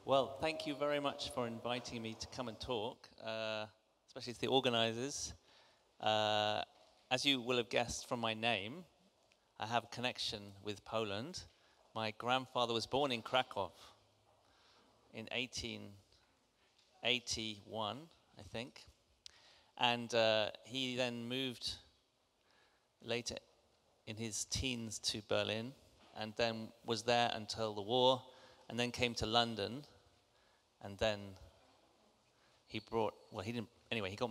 Well, thank you very much for inviting me to come and talk, especially to the organizers. As you will have guessed from my name, I have a connection with Poland. My grandfather was born in Kraków in 1881, I think. And he then moved later in his teens to Berlin, and then was there until the war, and then came to London. And then he brought, well, he didn't, anyway, he got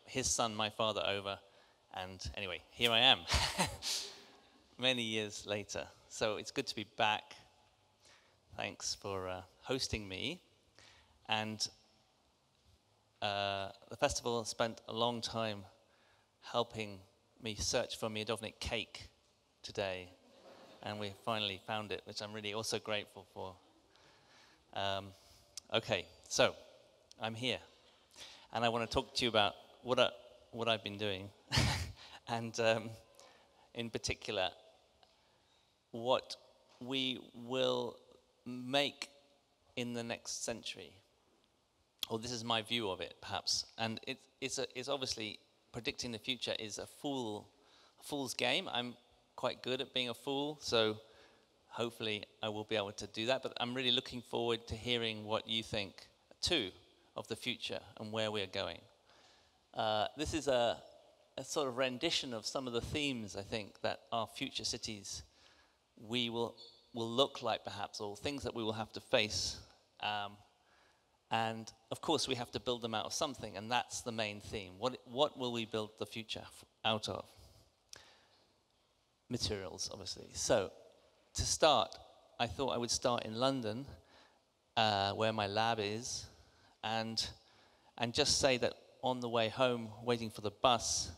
his son, my father, over. And anyway, here I am, many years later. So it's good to be back. Thanks for hosting me. And the festival spent a long time helping me search for Miodownik cake today. And we finally found it, which I'm really also grateful for. Okay, so I'm here, and I want to talk to you about what I've been doing, and in particular, what we will make in the next century. Or this is my view of it, perhaps, and it's obviously predicting the future is a fool's game. I'm quite good at being a fool, so hopefully I will be able to do that, but I'm really looking forward to hearing what you think, too, of the future and where we're going. This is a sort of rendition of some of the themes, I think, that our future cities will look like, perhaps, or things that we will have to face. And, of course, we have to build them out of something, and that's the main theme. What will we build the future out of? Materials, obviously. So, to start, I thought I would start in London, where my lab is, and just say that on the way home, waiting for the bus,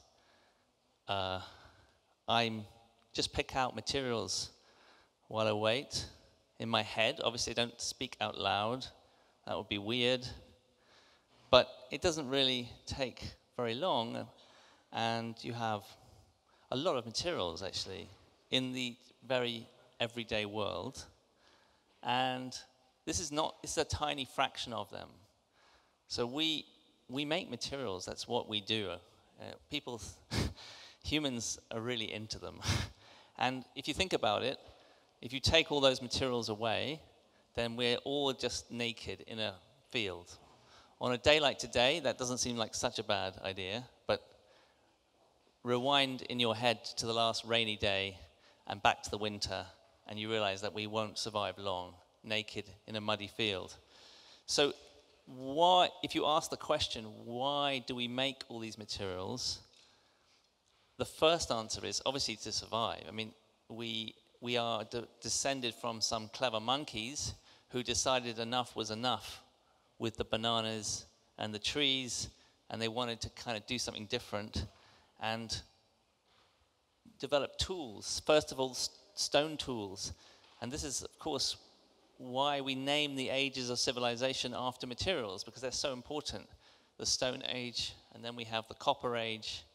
I'm just pick out materials while I wait in my head. Obviously, I don't speak out loud. That would be weird. But it doesn't really take very long, and you have a lot of materials, actually, in the very everyday world, and this is a tiny fraction of them. So we make materials. That's what we do. Humans are really into them. And if you think about it, if you take all those materials away, then we're all just naked in a field. On a day like today, that doesn't seem like such a bad idea, but rewind in your head to the last rainy day and back to the winter, and you realize that we won't survive long, naked in a muddy field. So why, if you ask the question, why do we make all these materials? The first answer is obviously to survive. I mean, we are descended from some clever monkeys who decided enough was enough with the bananas and the trees, and they wanted to kind of do something different and develop tools. First of all, stone tools. And this is, of course, why we name the ages of civilization after materials, because they're so important. The Stone Age, and then we have the Copper Age,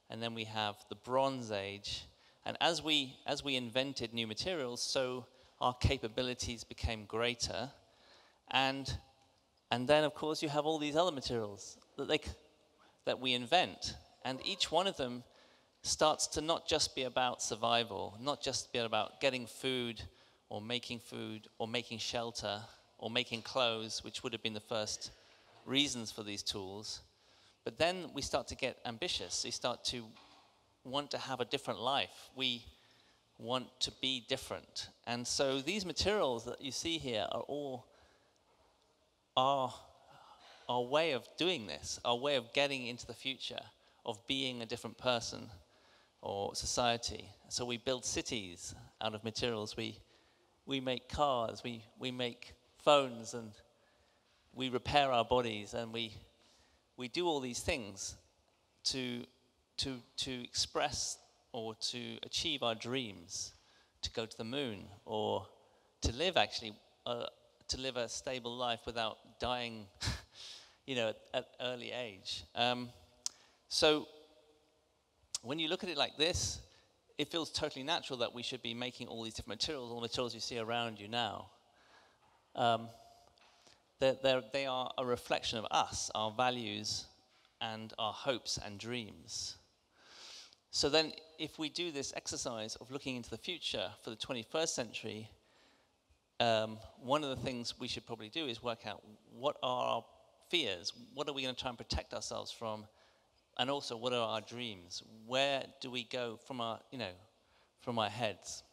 and then we have the Bronze Age. And as we invented new materials, so our capabilities became greater. And then, of course, you have all these other materials that we invent. And each one of them starts to not just be about survival, not just be about getting food or making shelter or making clothes, which would have been the first reasons for these tools. But then we start to get ambitious. We start to want to have a different life. We want to be different. And so these materials that you see here are all our way of doing this, our way of getting into the future, of being a different person or society. So we build cities out of materials. We make cars, we make phones, and we repair our bodies, and we do all these things to express or to achieve our dreams, to go to the moon, or to live a stable life without dying, at early age. So when you look at it like this, it feels totally natural that we should be making all these different materials, all the materials you see around you now. they are a reflection of us, our values, and our hopes and dreams. So then, if we do this exercise of looking into the future for the 21st century, one of the things we should probably do is work out what are our fears, what are we going to try and protect ourselves from, and also what are our dreams? Where do we go from our heads?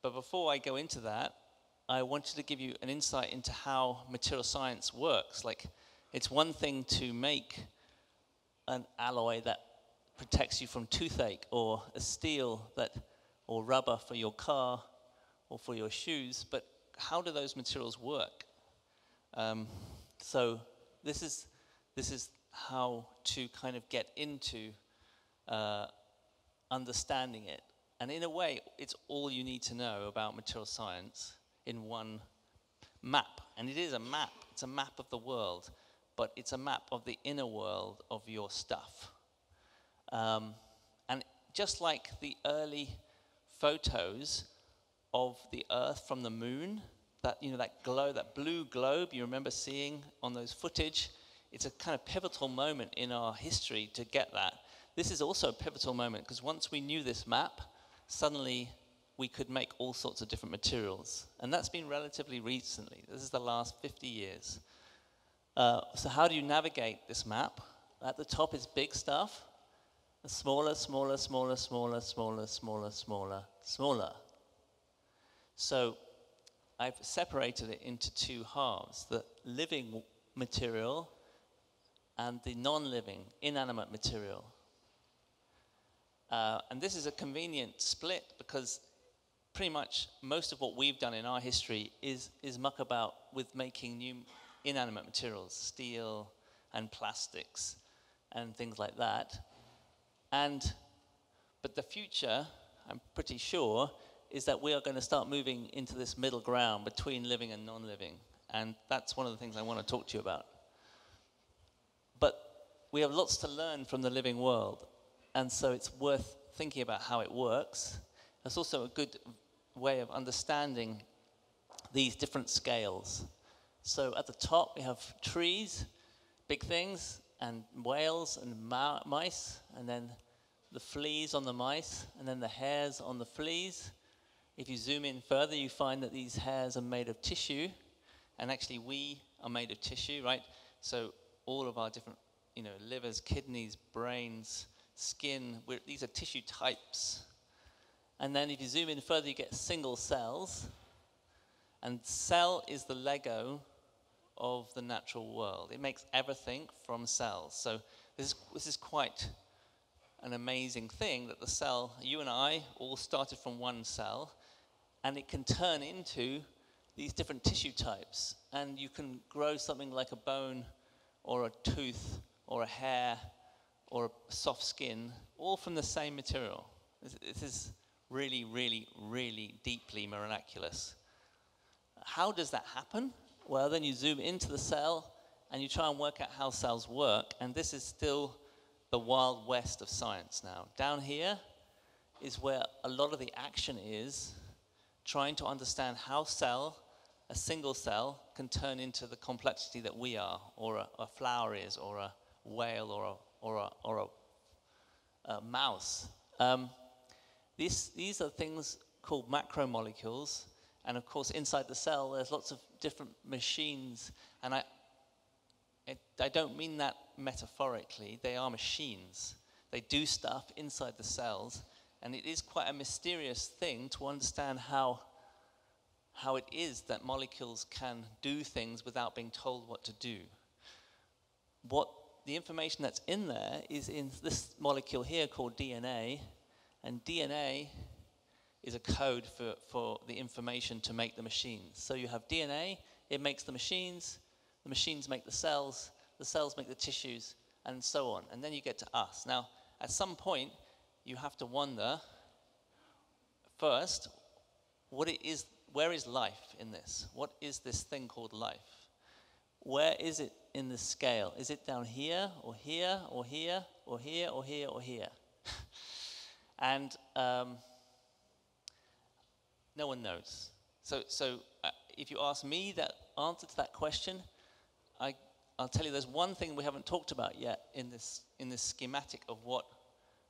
But before I go into that, I wanted to give you an insight into how material science works. Like, it's one thing to make an alloy that protects you from toothache, or a steel or rubber for your car or for your shoes, but how do those materials work? So this is how to kind of get into understanding it. And in a way, it's all you need to know about material science in one map. And it is a map. It's a map of the world, but it's a map of the inner world of your stuff. And just like the early photos of the Earth from the moon, that blue globe you remember seeing on those footage, it's a kind of pivotal moment in our history to get that. This is also a pivotal moment because once we knew this map, suddenly we could make all sorts of different materials. And that's been relatively recently. This is the last 50 years. So how do you navigate this map? At the top is big stuff. Smaller, smaller, smaller, smaller, smaller, smaller, smaller, smaller. So I've separated it into two halves, the living material and the non-living, inanimate material. And this is a convenient split because pretty much most of what we've done in our history is muck about with making new inanimate materials, steel and plastics and things like that. But the future, I'm pretty sure, is that we are going to start moving into this middle ground between living and non-living. And that's one of the things I want to talk to you about. But we have lots to learn from the living world. And so it's worth thinking about how it works. It's also a good way of understanding these different scales. So at the top we have trees, big things, and whales and mice, and then the fleas on the mice, and then the hairs on the fleas. If you zoom in further, you find that these hairs are made of tissue, and actually we are made of tissue, right? So all of our different, livers, kidneys, brains, skin, these are tissue types. And then if you zoom in further, you get single cells, and cell is the Lego of the natural world. It makes everything from cells. So this is quite an amazing thing that the cell, you and I, all started from one cell, and it can turn into these different tissue types. And you can grow something like a bone or a tooth or a hair or a soft skin, all from the same material. This is really, really, really deeply miraculous. How does that happen? Well, then you zoom into the cell and you try and work out how cells work, and this is still the wild west of science now. Down here is where a lot of the action is, trying to understand how a single cell, can turn into the complexity that we are, or a flower is, or a whale, or a mouse. These are things called macromolecules. And of course, inside the cell, there's lots of different machines. And I don't mean that metaphorically. They are machines. They do stuff inside the cells. And it is quite a mysterious thing to understand how it is that molecules can do things without being told what to do. The information that's in there is in this molecule here called DNA. And DNA is a code for the information to make the machines. So you have DNA, it makes the machines make the cells make the tissues, and so on. And then you get to us. Now, at some point, you have to wonder, first, where is life in this? What is this thing called life? Where is it in the scale? Is it down here, or here, or here, or here, or here, or here? And no one knows. So if you ask me the answer to that question, I'll tell you, there's one thing we haven't talked about yet in this schematic of what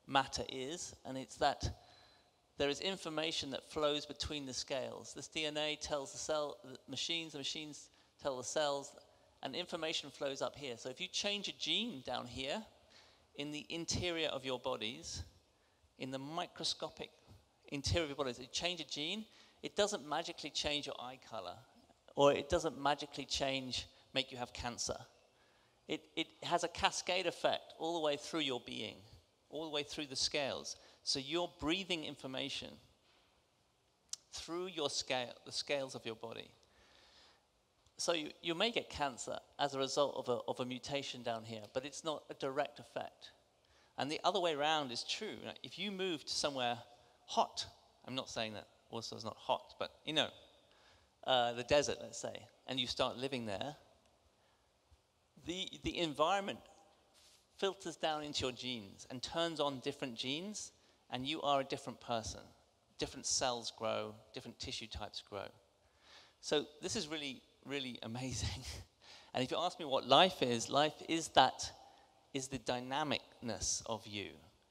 matter is, and it's that there is information that flows between the scales. This DNA tells the machines tell the cells, and information flows up here. So if you change a gene down here, in the interior of your bodies, in the microscopic interior of your bodies, you change a gene, it doesn't magically change your eye color, or it doesn't magically make you have cancer. It has a cascade effect all the way through your being, all the way through the scales. So you're breathing information through the scales of your body. So you may get cancer as a result of a mutation down here, but it's not a direct effect. And the other way around is true. If you move to somewhere hot, I'm not saying that Warsaw is not hot, but the desert, let's say, and you start living there, the environment filters down into your genes and turns on different genes, and you are a different person. Different cells grow, different tissue types grow. So this is really, really amazing. And if you ask me what life is the dynamicness of you.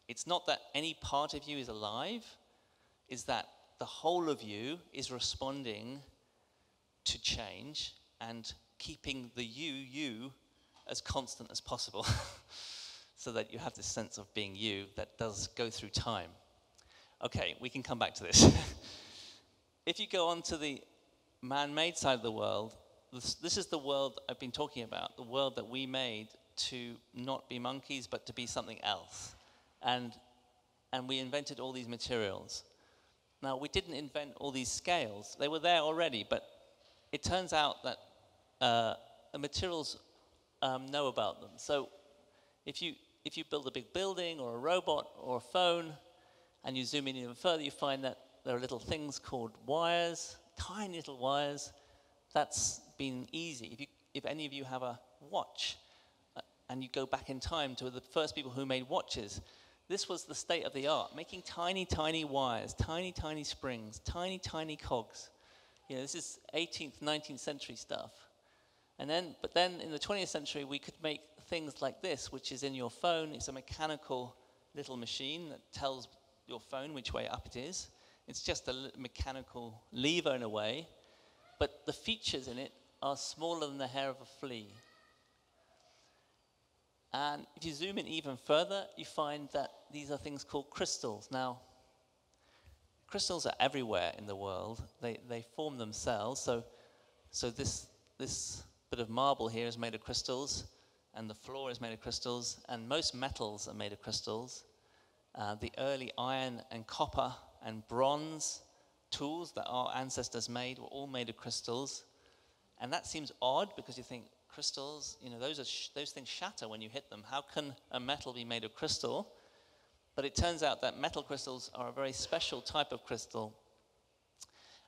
It's not that any part of you is alive, it's that the whole of you is responding to change and keeping the you as constant as possible so that you have this sense of being you that does go through time. Okay, we can come back to this. If you go on to the man-made side of the world, this is the world I've been talking about, the world that we made to not be monkeys but to be something else. And we invented all these materials. Now, we didn't invent all these scales. They were there already, but it turns out that the materials know about them. So if you build a big building or a robot or a phone and you zoom in even further, you find that there are little things called wires, tiny little wires. That's been easy. If any of you have a watch and you go back in time to the first people who made watches, this was the state of the art, making tiny, tiny wires, tiny, tiny springs, tiny, tiny cogs. This is 18th, 19th century stuff. But then in the 20th century, we could make things like this, which is in your phone. It's a mechanical little machine that tells your phone which way up it is. It's just a mechanical lever in a way, but the features in it are smaller than the hair of a flea. And if you zoom in even further, you find that these are things called crystals. Now, crystals are everywhere in the world. They form themselves. So this bit of marble here is made of crystals, and the floor is made of crystals, and most metals are made of crystals. The early iron and copper and bronze tools that our ancestors made were all made of crystals. And that seems odd because you think, crystals, those things shatter when you hit them. How can a metal be made of crystal? But it turns out that metal crystals are a very special type of crystal,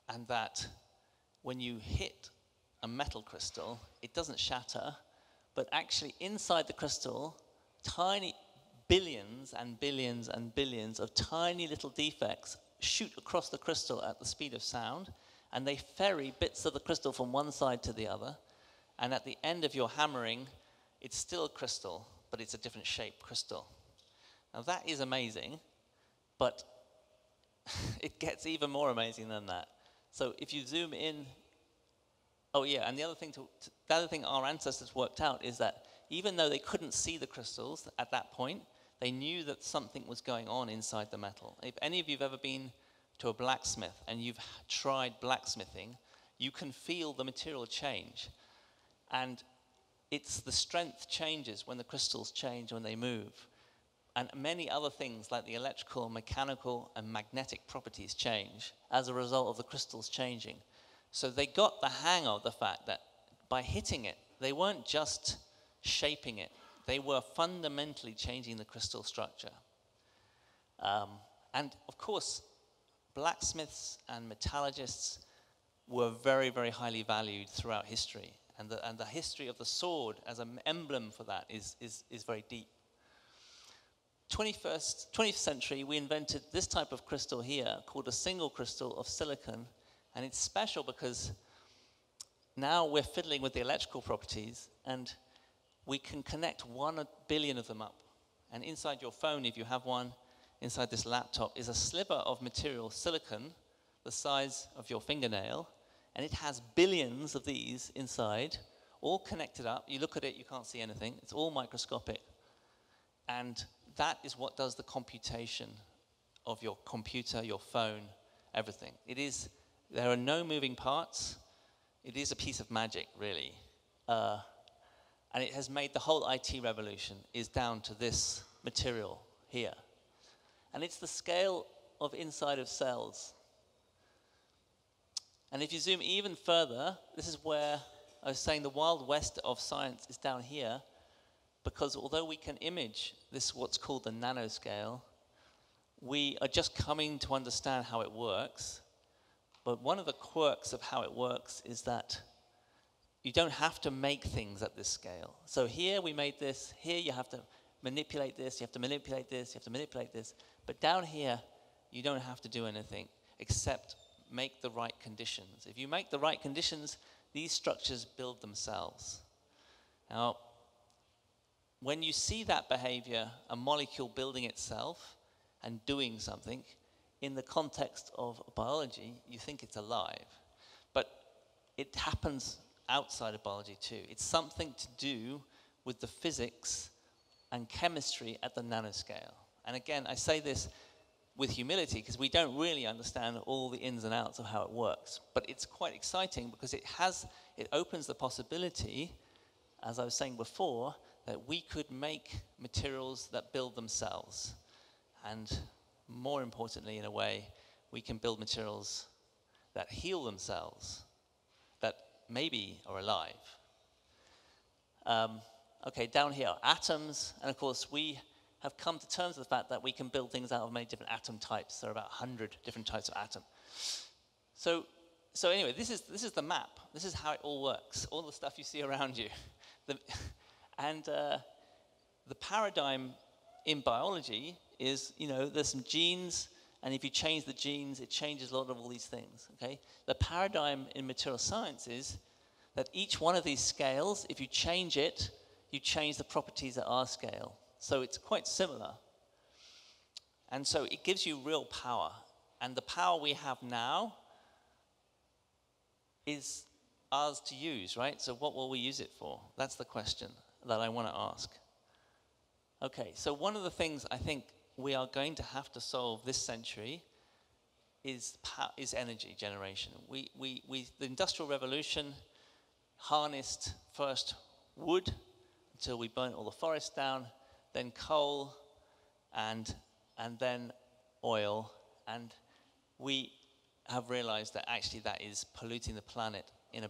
and that when you hit a metal crystal, it doesn't shatter, but actually inside the crystal, tiny billions and billions and billions of tiny little defects shoot across the crystal at the speed of sound, and they ferry bits of the crystal from one side to the other. And at the end of your hammering, it's still a crystal, but it's a different shaped crystal. Now that is amazing, but it gets even more amazing than that. So if you zoom in, and the other thing our ancestors worked out is that even though they couldn't see the crystals at that point, they knew that something was going on inside the metal. If any of you have ever been to a blacksmith and you've tried blacksmithing, you can feel the material change. And it's the strength changes when the crystals change, when they move. And many other things like the electrical, mechanical, and magnetic properties change as a result of the crystals changing. So they got the hang of the fact that by hitting it, they weren't just shaping it. They were fundamentally changing the crystal structure. And of course, blacksmiths and metallurgists were very, very highly valued throughout history. And the history of the sword as an emblem for that is very deep. 20th century, we invented this type of crystal here called a single crystal of silicon. And it's special because now we're fiddling with the electrical properties, and we can connect 1 billion of them up. And inside your phone, if you have one, inside this laptop, is a sliver of material, silicon, the size of your fingernail, and it has billions of these inside, all connected up. You look at it, you can't see anything. It's all microscopic. And that is what does the computation of your computer, your phone, everything. There are no moving parts. It is a piece of magic, really. And it has made the whole IT revolution is down to this material here. And it's the scale of inside of cells. And if you zoom even further, this is where I was saying the Wild West of science is down here, because although we can image this, what's called the Nano Scale, we are just coming to understand how it works. But one of the quirks of how it works is that you don't have to make things at this scale. So here we made this, here you have to manipulate this, you have to manipulate this, you have to manipulate this. But down here, you don't have to do anything except make the right conditions. If you make the right conditions, these structures build themselves. Now, when you see that behavior, a molecule building itself and doing something, in the context of biology, you think it's alive. But it happens outside of biology too. It's something to do with the physics and chemistry at the nanoscale. And again, I say this with humility because we don't really understand all the ins and outs of how it works. But it's quite exciting because it opens the possibility, as I was saying before, that we could make materials that build themselves. And more importantly, in a way, we can build materials that heal themselves, that maybe are alive. Okay, down here, atoms, and of course we have come to terms with the fact that we can build things out of many different atom types. There are about 100 different types of atom. So anyway, this is the map. This is how it all works, all the stuff you see around you. The paradigm in biology is, there's some genes, and if you change the genes, it changes a lot of all these things, okay? The paradigm in material science is that each one of these scales, if you change it, you change the properties at our scale. So it's quite similar. And so it gives you real power. And the power we have now is ours to use, right? So what will we use it for? That's the question that I want to ask. Okay, so one of the things I think we are going to have to solve this century is energy generation. The Industrial Revolution harnessed first wood until we burnt all the forests down, then coal, and then oil. And we have realized that actually that is polluting the planet in a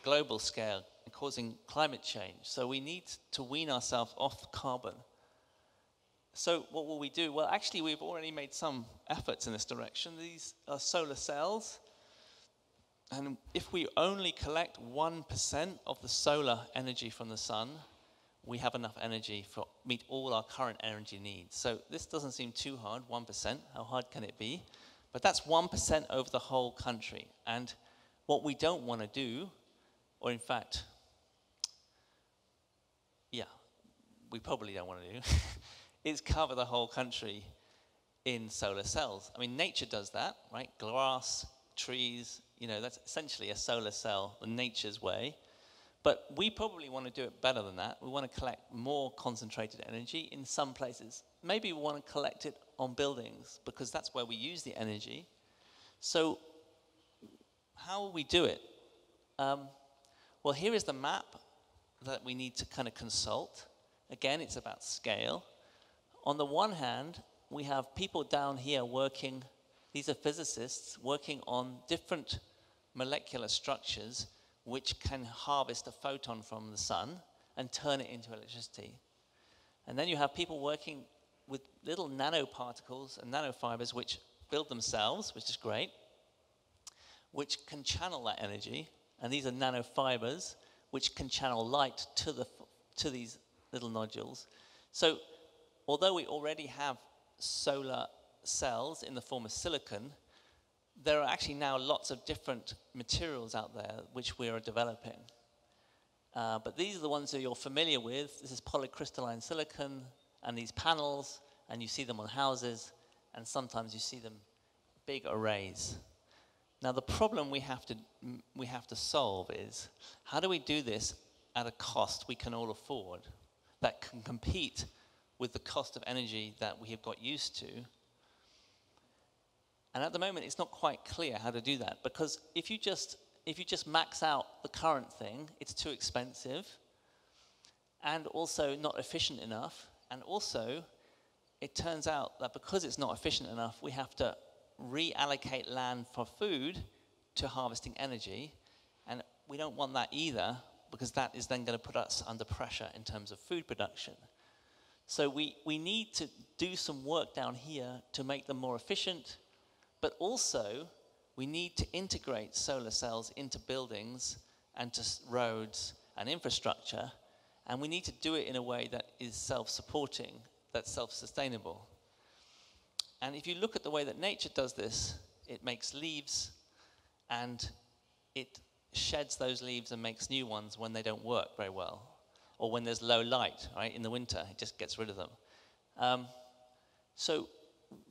global scale and causing climate change. So we need to wean ourselves off carbon. So what will we do? Well, actually, we've already made some efforts in this direction. These are solar cells. And if we only collect 1% of the solar energy from the sun, we have enough energy to meet all our current energy needs. So this doesn't seem too hard, 1%. How hard can it be? But that's 1% over the whole country. And what we don't want to do, or in fact, we probably don't want to do, is cover the whole country in solar cells. I mean, nature does that, right? Grass, trees, that's essentially a solar cell, the nature's way. But we probably want to do it better than that. We want to collect more concentrated energy in some places. Maybe we want to collect it on buildings because that's where we use the energy. So how will we do it? Well, here is the map that we need to kind of consult. Again, it's about scale. On the one hand, we have people down here working, these are physicists, working on different molecular structures which can harvest a photon from the sun and turn it into electricity. And then you have people working with little nanoparticles and nanofibers which build themselves, which is great, which can channel that energy. And these are nanofibers which can channel light to these little nodules. So although we already have solar cells in the form of silicon, there are actually now lots of different materials out there which we are developing. But these are the ones that you're familiar with. This is polycrystalline silicon and these panels, and you see them on houses, and sometimes you see them big arrays. Now the problem we have to solve is, how do we do this at a cost we can all afford, that can compete with the cost of energy that we have got used to? And at the moment it's not quite clear how to do that, because if you just max out the current thing, it's too expensive and also not efficient enough. And also, it turns out that because it's not efficient enough, we have to reallocate land for food to harvesting energy. And we don't want that either, because that is then going to put us under pressure in terms of food production. So we need to do some work down here to make them more efficient, but also we need to integrate solar cells into buildings and to roads and infrastructure, and we need to do it in a way that is self-supporting, that's self-sustainable. And if you look at the way that nature does this, it makes leaves and it sheds those leaves and makes new ones when they don't work very well, or when there's low light, right? In the winter, it just gets rid of them. So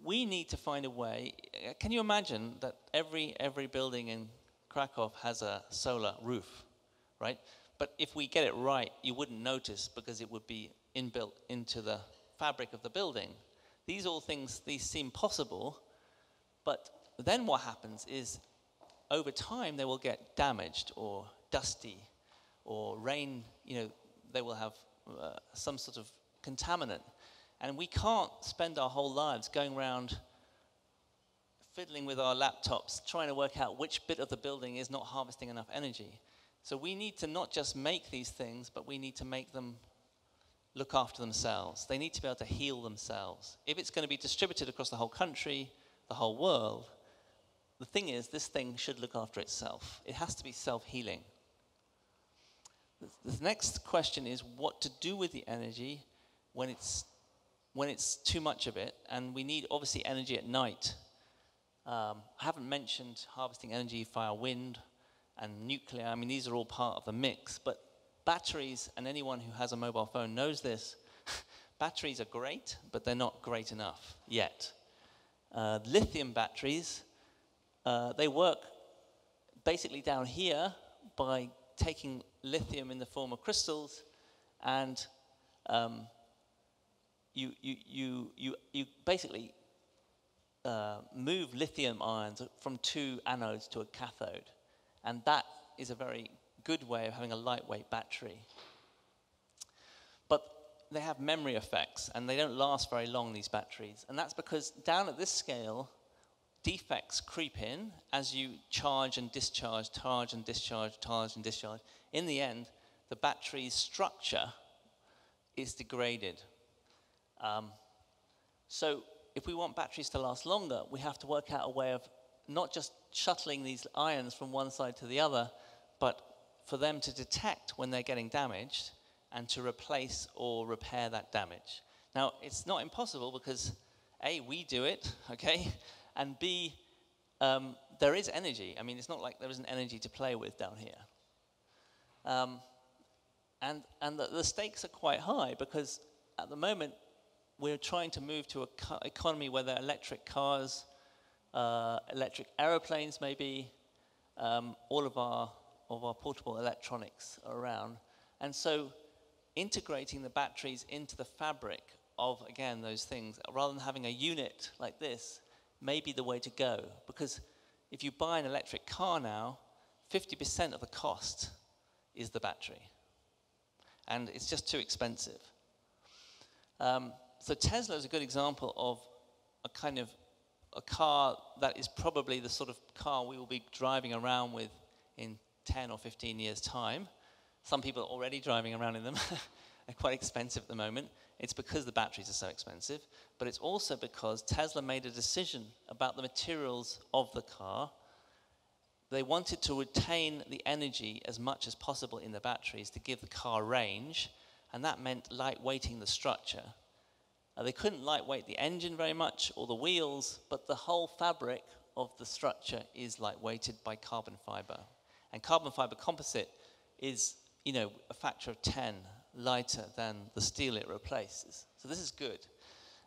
we need to find a way. Can you imagine that every building in Krakow has a solar roof, right? But if we get it right, you wouldn't notice, because it would be inbuilt into the fabric of the building. These seem possible, but then what happens is, over time they will get damaged or dusty, or rain, they will have some sort of contaminant. And we can't spend our whole lives going around fiddling with our laptops, trying to work out which bit of the building is not harvesting enough energy. So we need to not just make these things, but we need to make them look after themselves. They need to be able to heal themselves. If it's going to be distributed across the whole country, the whole world, the thing is, this thing should look after itself. It has to be self-healing. The next question is what to do with the energy when it's too much of it, and we need obviously energy at night. I haven't mentioned harvesting energy via wind and nuclear. I mean, these are all part of the mix, but batteries, and anyone who has a mobile phone knows this, batteries are great, but they're not great enough yet. Lithium batteries, they work basically down here by taking lithium in the form of crystals, and you basically move lithium ions from two anodes to a cathode, and that is a very good way of having a lightweight battery. But they have memory effects, and they don't last very long, these batteries, and that's because down at this scale, defects creep in as you charge and discharge, charge and discharge, charge and discharge. In the end, the battery's structure is degraded. So if we want batteries to last longer, we have to work out a way of not just shuttling these ions from one side to the other, but for them to detect when they're getting damaged and to replace or repair that damage. Now, it's not impossible because A, we do it, okay? And B, there is energy. I mean, it's not like there isn't energy to play with down here. And the stakes are quite high, because at the moment we're trying to move to an economy where there are electric cars, electric aeroplanes maybe, all of our portable electronics are around. And so integrating the batteries into the fabric of, again, those things, rather than having a unit like this, may be the way to go. Because if you buy an electric car now, 50% of the cost is the battery. And it's just too expensive. So Tesla is a good example of a kind of a car that is probably the sort of car we will be driving around with in 10 or 15 years' time. Some people are already driving around in them. They're quite expensive at the moment. It's because the batteries are so expensive, but it's also because Tesla made a decision about the materials of the car. They wanted to retain the energy as much as possible in the batteries to give the car range, and that meant lightweighting the structure. They couldn't lightweight the engine very much or the wheels, but the whole fabric of the structure is lightweighted by carbon fiber. And carbon fiber composite is, a factor of 10 lighter than the steel it replaces. So this is good.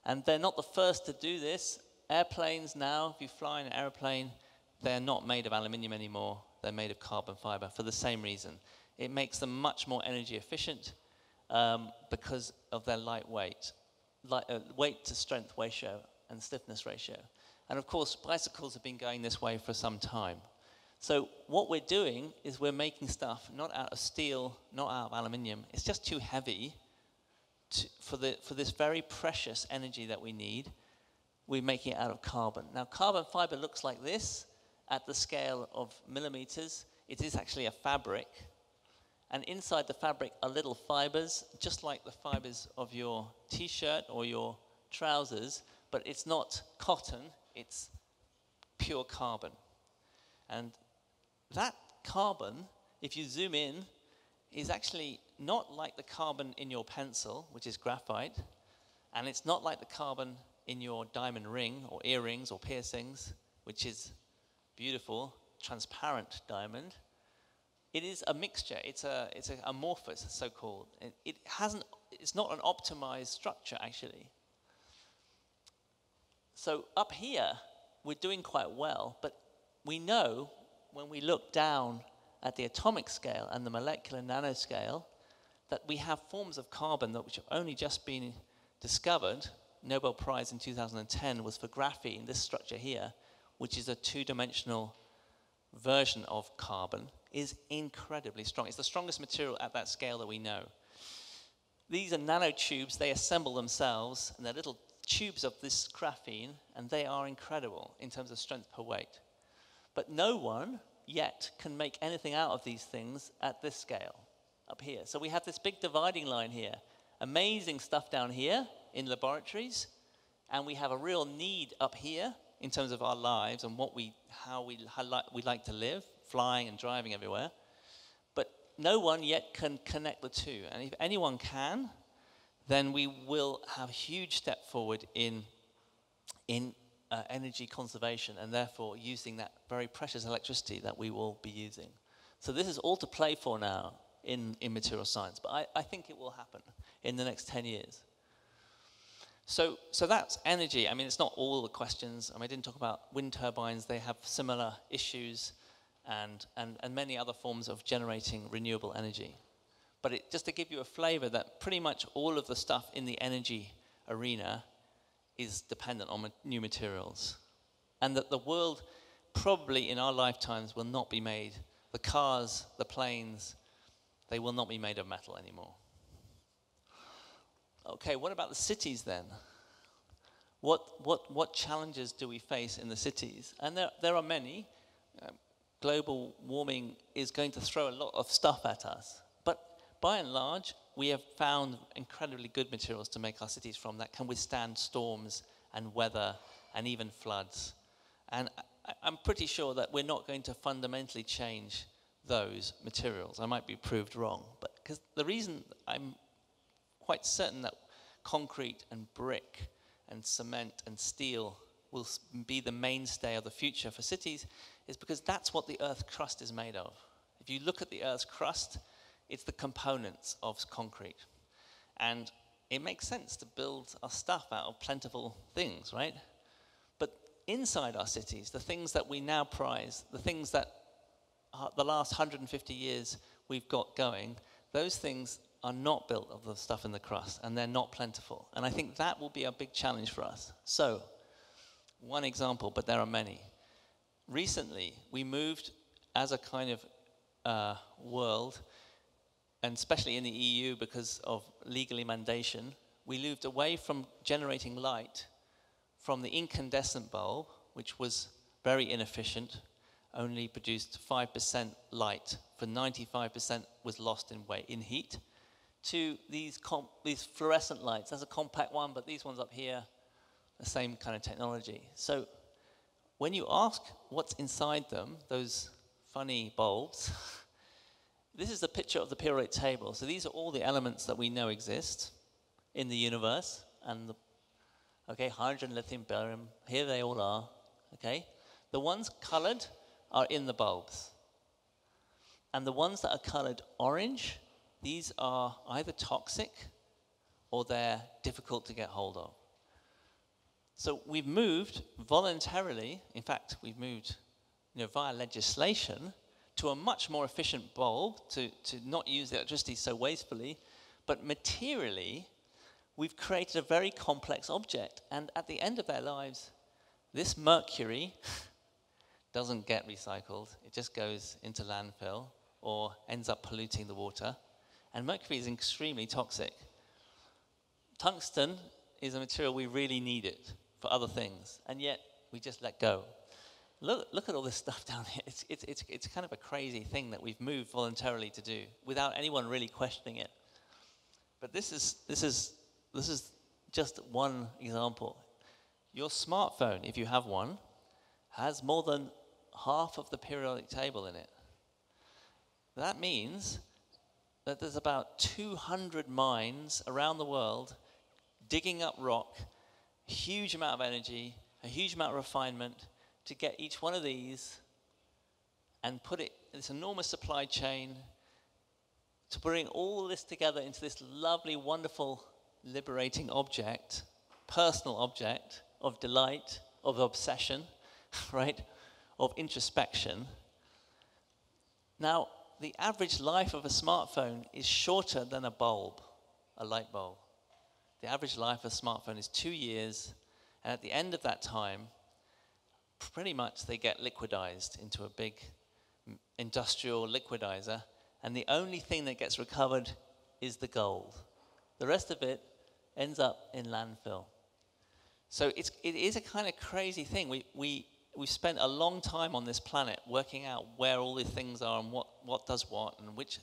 And they're not the first to do this. Airplanes now, if you fly in an airplane, they're not made of aluminium anymore. They're made of carbon fiber for the same reason. It makes them much more energy efficient because of their lightweight, weight to strength ratio and stiffness ratio. And of course, bicycles have been going this way for some time. So what we're doing is we're making stuff not out of steel, not out of aluminium. It's just too heavy for this very precious energy that we need. We're making it out of carbon. Now, carbon fiber looks like this at the scale of millimeters. It is actually a fabric. And inside the fabric are little fibers, just like the fibers of your t-shirt or your trousers, but it's not cotton, it's pure carbon. And that carbon, if you zoom in, is actually not like the carbon in your pencil, which is graphite, and it's not like the carbon in your diamond ring or earrings or piercings, which is beautiful, transparent diamond. It is a mixture. It's a amorphous, so-called. It's not an optimized structure, actually. So up here, we're doing quite well, but we know when we look down at the atomic scale and the molecular nanoscale that we have forms of carbon which have only just been discovered. Nobel Prize in 2010 was for graphene, this structure here, which is a two-dimensional version of carbon, is incredibly strong. It's the strongest material at that scale that we know. These are nanotubes. They assemble themselves, and they're little tubes of this graphene, and they are incredible in terms of strength per weight. But no one yet can make anything out of these things at this scale, up here. So we have this big dividing line here. Amazing stuff down here in laboratories, and we have a real need up here in terms of our lives and how we like to live, flying and driving everywhere. But no one yet can connect the two. And if anyone can, then we will have a huge step forward in energy conservation, and therefore using that very precious electricity that we will be using. So this is all to play for now in material science, but I think it will happen in the next 10 years. So that's energy. I mean, it's not all the questions. I didn't talk about wind turbines. They have similar issues and many other forms of generating renewable energy. But just to give you a flavor that pretty much all of the stuff in the energy arena is dependent on new materials. And that the world probably in our lifetimes will not be made, the cars, the planes, they will not be made of metal anymore. Okay, what about the cities then? What challenges do we face in the cities? And there are many. Global warming is going to throw a lot of stuff at us. But by and large, we have found incredibly good materials to make our cities from that can withstand storms and weather and even floods. And I'm pretty sure that we're not going to fundamentally change those materials. I might be proved wrong, but because the reason I'm quite certain that concrete and brick and cement and steel will be the mainstay of the future for cities is because that's what the Earth's crust is made of. If you look at the Earth's crust, it's the components of concrete. And it makes sense to build our stuff out of plentiful things, right? But inside our cities, the things that we now prize, the things that the last 150 years we've got going, those things are not built of the stuff in the crust, and they're not plentiful. And I think that will be a big challenge for us. So, one example, but there are many. Recently, we moved as a kind of world, and especially in the EU because of legal emendation, we moved away from generating light from the incandescent bulb, which was very inefficient, only produced 5% light, for 95% was lost in heat, to these fluorescent lights. That's a compact one, but these ones up here, the same kind of technology. So when you ask what's inside them, those funny bulbs, this is the picture of the periodic table. So these are all the elements that we know exist in the universe. And hydrogen, lithium, barium, here they all are. Okay, The ones colored are in the bulbs. And the ones that are colored orange, these are either toxic or they're difficult to get hold of. So we've moved voluntarily, in fact, we've moved via legislation to a much more efficient bulb to not use the electricity so wastefully, but materially, we've created a very complex object. And at the end of their lives, this mercury doesn't get recycled. It just goes into landfill or ends up polluting the water. And mercury is extremely toxic. Tungsten is a material we really need it for other things, and yet we just let go. Look at all this stuff down here. It's kind of a crazy thing that we've moved voluntarily to do without anyone really questioning it. But this is just one example. Your smartphone, if you have one, has more than half of the periodic table in it. That means that there's about 200 mines around the world digging up rock, a huge amount of energy, a huge amount of refinement to get each one of these and put it in this enormous supply chain to bring all this together into this lovely, wonderful, liberating object, personal object of delight, of obsession, right, of introspection. Now, the average life of a smartphone is shorter than a bulb, a light bulb. The average life of a smartphone is 2 years, and at the end of that time, pretty much they get liquidized into a big industrial liquidizer, and the only thing that gets recovered is the gold. The rest of it ends up in landfill. So it is a kind of crazy thing. We've spent a long time on this planet working out where all these things are and what does what and which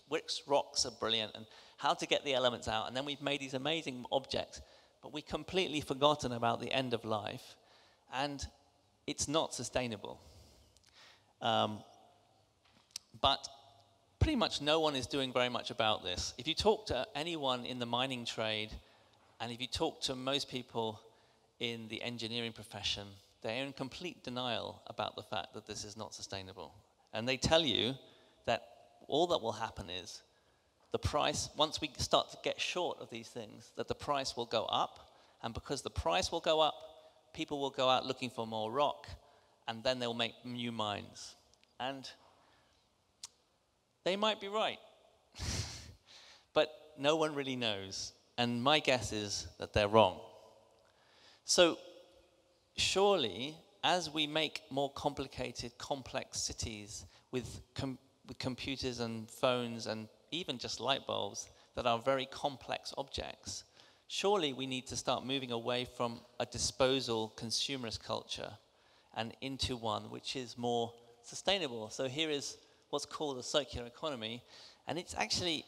rocks are brilliant and how to get the elements out. And then we've made these amazing objects, but we've completely forgotten about the end of life, and it's not sustainable. But pretty much no one is doing very much about this. If you talk to anyone in the mining trade, and if you talk to most people in the engineering profession, they're in complete denial about the fact that this is not sustainable. And they tell you that all that will happen is the price, once we start to get short of these things, that the price will go up, and because the price will go up, people will go out looking for more rock, and then they'll make new mines. And they might be right, but no one really knows. And my guess is that they're wrong. So surely, as we make more complicated, complex cities with computers and phones and even just light bulbs that are very complex objects, surely we need to start moving away from a disposal consumerist culture and into one which is more sustainable. So here is what's called a circular economy, and it's actually,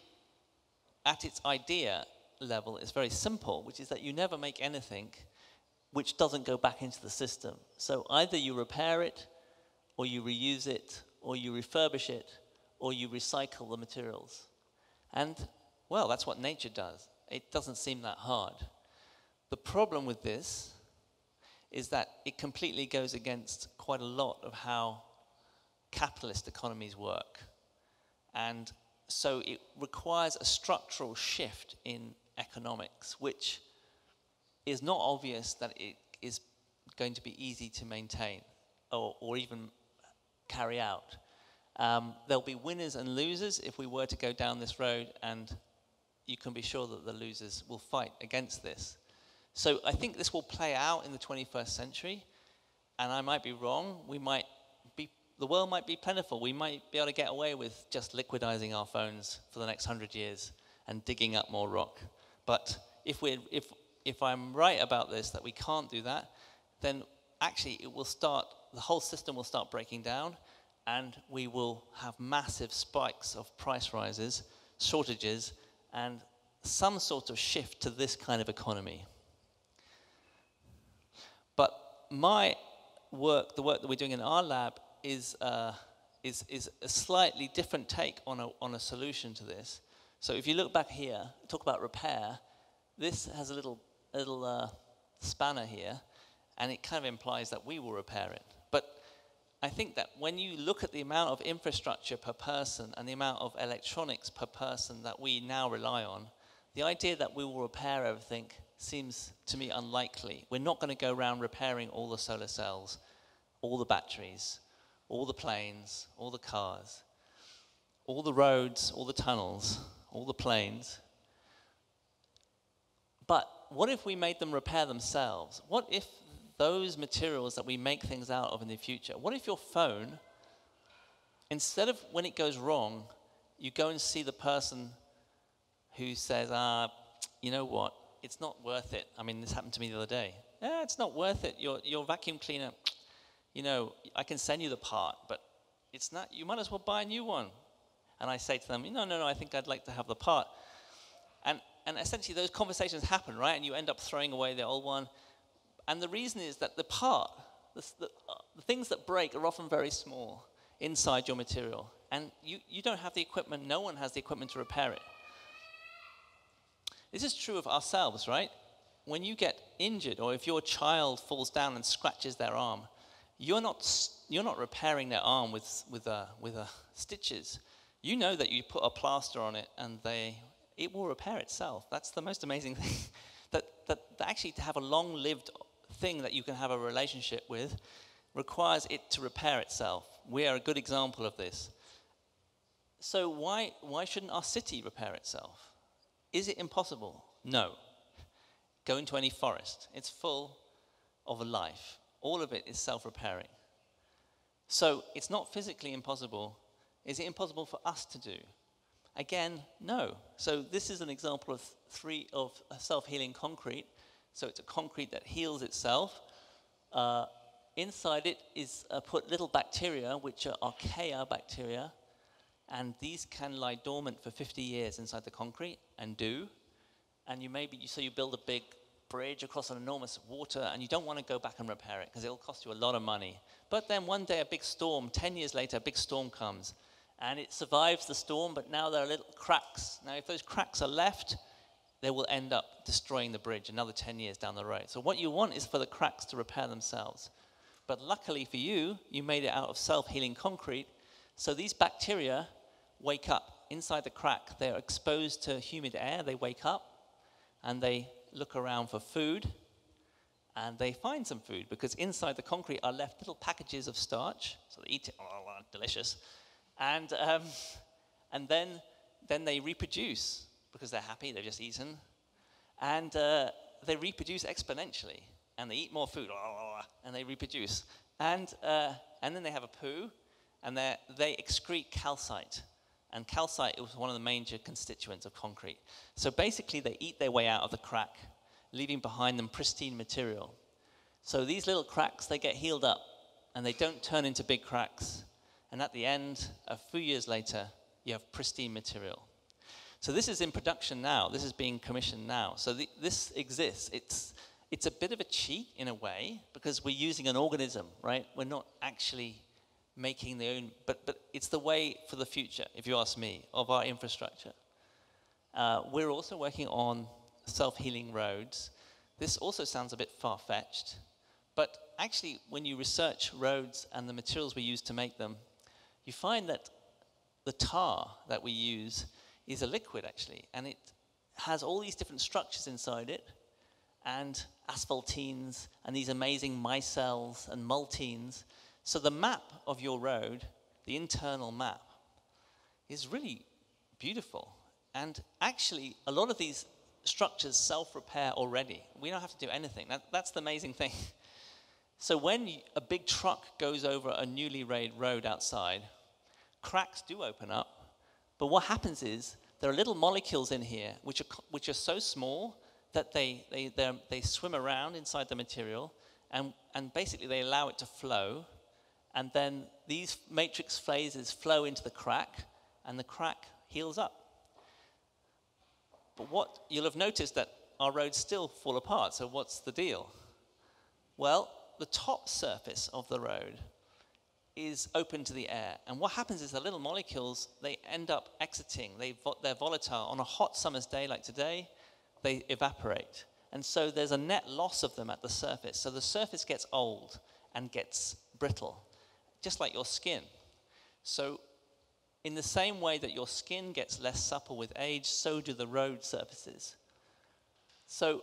at its idea level, it's very simple, which is that you never make anything which doesn't go back into the system. So either you repair it, or you reuse it, or you refurbish it, or you recycle the materials. And, well, that's what nature does. It doesn't seem that hard. The problem with this is that it completely goes against quite a lot of how capitalist economies work. And so it requires a structural shift in economics, which is not obvious that it is going to be easy to maintain or even carry out. There'll be winners and losers if we were to go down this road, and you can be sure that the losers will fight against this. So I think this will play out in the 21st century, and I might be wrong. The world might be plentiful. We might be able to get away with just liquidizing our phones for the next 100 years and digging up more rock. But if I'm right about this, that we can't do that, then actually the whole system will start breaking down, and we will have massive spikes of price rises, shortages, and some sort of shift to this kind of economy. But my work, the work that we're doing in our lab, is a slightly different take on a solution to this. So if you look back here, talk about repair, this has a little spanner here, and it kind of implies that we will repair it. But I think that when you look at the amount of infrastructure per person and the amount of electronics per person that we now rely on, the idea that we will repair everything seems to me unlikely. We're not going to go around repairing all the solar cells, all the batteries, all the planes, all the cars, all the roads, all the tunnels, all the planes. But what if we made them repair themselves? What if those materials that we make things out of in the future, what if your phone, instead of when it goes wrong, you go and see the person who says, you know what, it's not worth it. I mean, this happened to me the other day. Yeah, it's not worth it. Your vacuum cleaner, you know, I can send you the part, but it's not, you might as well buy a new one. And I say to them, no, I think I'd like to have the part. And essentially those conversations happen, right? And you end up throwing away the old one. And the reason is that the part, the things that break are often very small inside your material. And you don't have the equipment, no one has the equipment to repair it. This is true of ourselves, right? When you get injured, or if your child falls down and scratches their arm, you're not repairing their arm with stitches. You know that you put a plaster on it and it will repair itself. That's the most amazing thing. that actually to have a long-lived thing that you can have a relationship with requires it to repair itself. We are a good example of this. So why shouldn't our city repair itself? Is it impossible? No. Go into any forest. It's full of life. All of it is self-repairing. So it's not physically impossible. Is it impossible for us to do? Again, no. So this is an example of self-healing concrete. So it's a concrete that heals itself. Inside it is put little bacteria, which are archaea bacteria, and these can lie dormant for 50 years inside the concrete, and do. And you build a big bridge across an enormous water, and you don't want to go back and repair it because it'll cost you a lot of money. But then one day 10 years later, a big storm comes, and it survives the storm, but now there are little cracks. Now if those cracks are left, they will end up destroying the bridge another 10 years down the road. So what you want is for the cracks to repair themselves. But luckily for you, you made it out of self-healing concrete, so these bacteria wake up inside the crack. They're exposed to humid air, they wake up, and they look around for food, and they find some food, because inside the concrete are left little packages of starch, so they eat it, delicious, and then they reproduce, because they're happy, they've just eaten, and they reproduce exponentially, and they eat more food, and they reproduce, and then they have a poo, and they excrete calcite. And calcite is one of the major constituents of concrete. So basically, they eat their way out of the crack, leaving behind them pristine material. So these little cracks, they get healed up, and they don't turn into big cracks. And at the end, a few years later, you have pristine material. So this is in production now. This is being commissioned now. So this exists. It's a bit of a cheat in a way, because we're using an organism, right? We're not actually making their own, but it's the way for the future, if you ask me, of our infrastructure. We're also working on self-healing roads. This also sounds a bit far-fetched, but actually when you research roads and the materials we use to make them, you find that the tar that we use is a liquid actually, and it has all these different structures inside it, and asphaltenes, and these amazing micelles and multenes. So the map of your road, the internal map, is really beautiful. And actually, a lot of these structures self-repair already. We don't have to do anything. That's the amazing thing. So when a big truck goes over a newly laid road outside, cracks do open up. But what happens is there are little molecules in here which are so small that they swim around inside the material, and basically they allow it to flow. And then these matrix phases flow into the crack, and the crack heals up. But what you'll have noticed that our roads still fall apart, so what's the deal? Well, the top surface of the road is open to the air, and what happens is the little molecules, they end up exiting. They're volatile. On a hot summer's day like today, they evaporate. And so there's a net loss of them at the surface. So the surface gets old and gets brittle. just like your skin. So in the same way that your skin gets less supple with age, so do the road surfaces. So,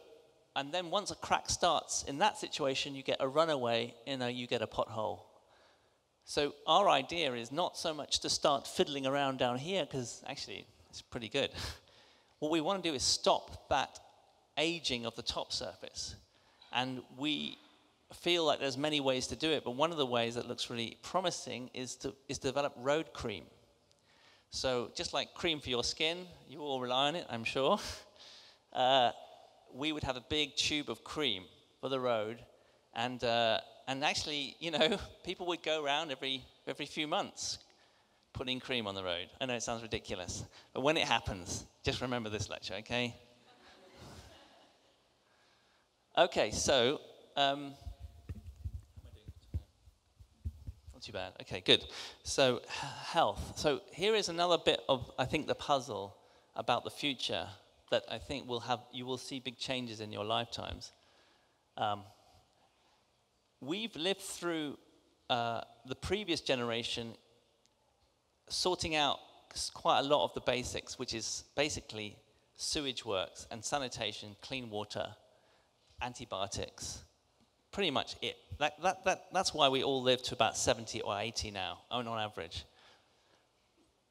and then once a crack starts, in that situation, you get a runaway, you get a pothole. So our idea is not so much to start fiddling around down here, because actually it's pretty good. What we want to do is stop that aging of the top surface. And we feel like there's many ways to do it, but one of the ways that looks really promising is to develop road cream. So just like cream for your skin, you all rely on it, I'm sure. We would have a big tube of cream for the road, and actually, people would go around every few months putting cream on the road. I know it sounds ridiculous, but when it happens, just remember this lecture, okay? Okay, so, not too bad. Okay, good. So, health. So here is another bit of, I think, the puzzle about the future that I think you will see big changes in your lifetimes. We've lived through the previous generation sorting out quite a lot of the basics, which is basically sewage works and sanitation, clean water, antibiotics, pretty much it. That's why we all live to about 70 or 80 now, on average.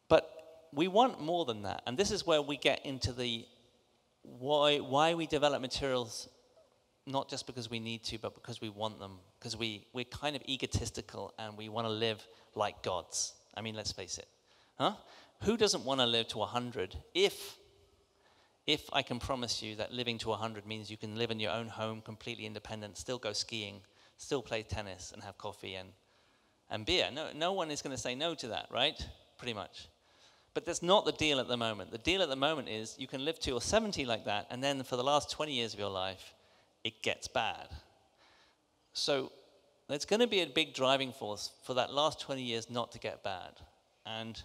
But we want more than that, and this is where we get into the why we develop materials, not just because we need to, but because we want them, because we're kind of egotistical and we want to live like gods. I mean, let's face it. Who doesn't want to live to 100 if I can promise you that living to 100 means you can live in your own home, completely independent, still go skiing, still play tennis and have coffee and beer. No one is going to say no to that, right? Pretty much. But that's not the deal at the moment. The deal at the moment is you can live to your 70 like that, and then for the last 20 years of your life, it gets bad. So there's going to be a big driving force for that last 20 years not to get bad. And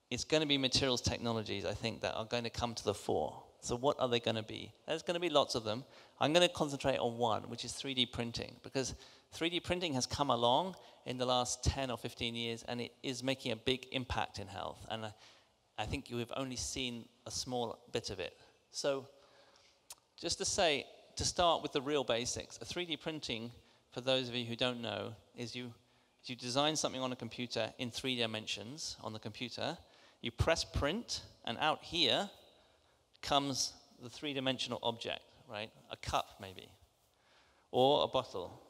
it's going to be materials technologies, I think, that are going to come to the fore. So what are they going to be? There's going to be lots of them. I'm going to concentrate on one, which is 3D printing, because 3D printing has come along in the last 10 or 15 years, and it is making a big impact in health. And I think you have only seen a small bit of it. So just to start with the real basics, a 3D printing, for those of you who don't know, is you design something on a computer in 3 dimensions on the computer, you press print, and out here comes the 3-dimensional object, right? A cup, maybe, or a bottle.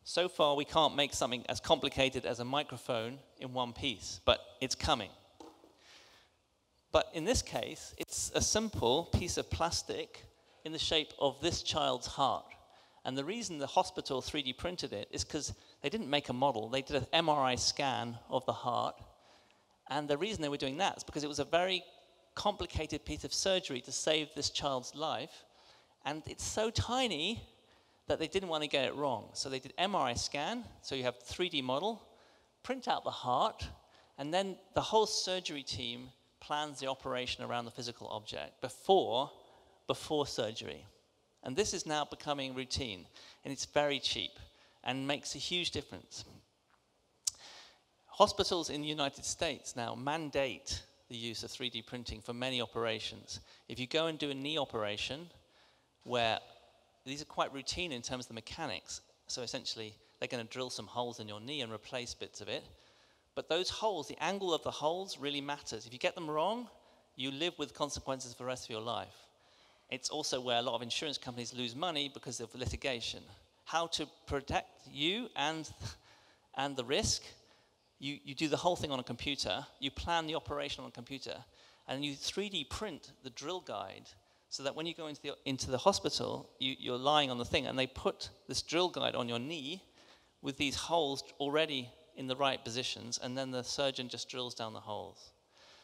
So far, we can't make something as complicated as a microphone in one piece, but it's coming. But in this case, it's a simple piece of plastic in the shape of this child's heart. And the reason the hospital 3D printed it is because they didn't make a model. They did an MRI scan of the heart. And the reason they were doing that is because it was a very complicated piece of surgery to save this child's life. And it's so tiny that they didn't want to get it wrong. So they did MRI scan, so you have 3D model, print out the heart, and then the whole surgery team plans the operation around the physical object before surgery. And this is now becoming routine, and it's very cheap and makes a huge difference. Hospitals in the United States now mandate the use of 3D printing for many operations. If you go and do a knee operation, where these are quite routine in terms of the mechanics, so essentially they're going to drill some holes in your knee and replace bits of it, but those holes, the angle of the holes really matters. If you get them wrong, you live with consequences for the rest of your life. It's also where a lot of insurance companies lose money because of litigation. How to protect you and the risk, you do the whole thing on a computer, you plan the operation on a computer, and you 3D print the drill guide so that when you go into the hospital, you're lying on the thing, and they put this drill guide on your knee with these holes already in the right positions, and then the surgeon just drills down the holes.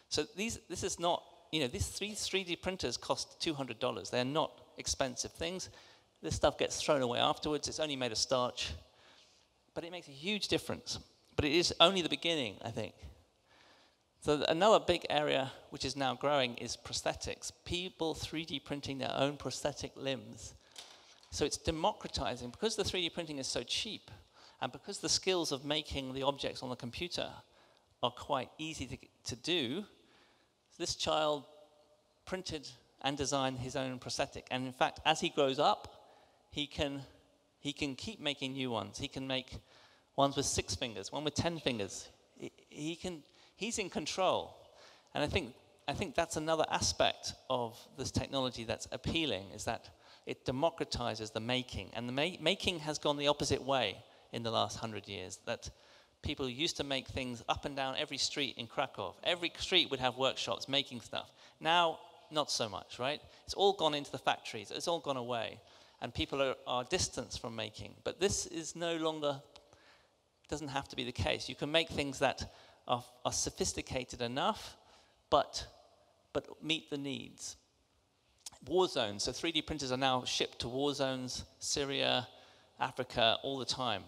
So this is not, these 3D printers cost $200. They're not expensive things. This stuff gets thrown away afterwards. It's only made of starch. But it makes a huge difference. But it is only the beginning, I think. So another big area which is now growing is prosthetics. People 3D printing their own prosthetic limbs. So it's democratizing. Because the 3D printing is so cheap, And because the skills of making the objects on the computer are quite easy to do, this child printed and designed his own prosthetic. And in fact, as he grows up, he can keep making new ones. He can make ones with 6 fingers, one with 10 fingers. He's in control. And I think that's another aspect of this technology that's appealing, is that it democratizes the making. And the making has gone the opposite way in the last 100 years, that people used to make things up and down every street in Krakow. Every street would have workshops making stuff. Now, not so much, right? It's all gone into the factories. It's all gone away. And people are distanced from making. But this is no longer, doesn't have to be the case. You can make things that are sophisticated enough, but meet the needs. War zones. So 3D printers are now shipped to war zones, Syria, Africa, all the time.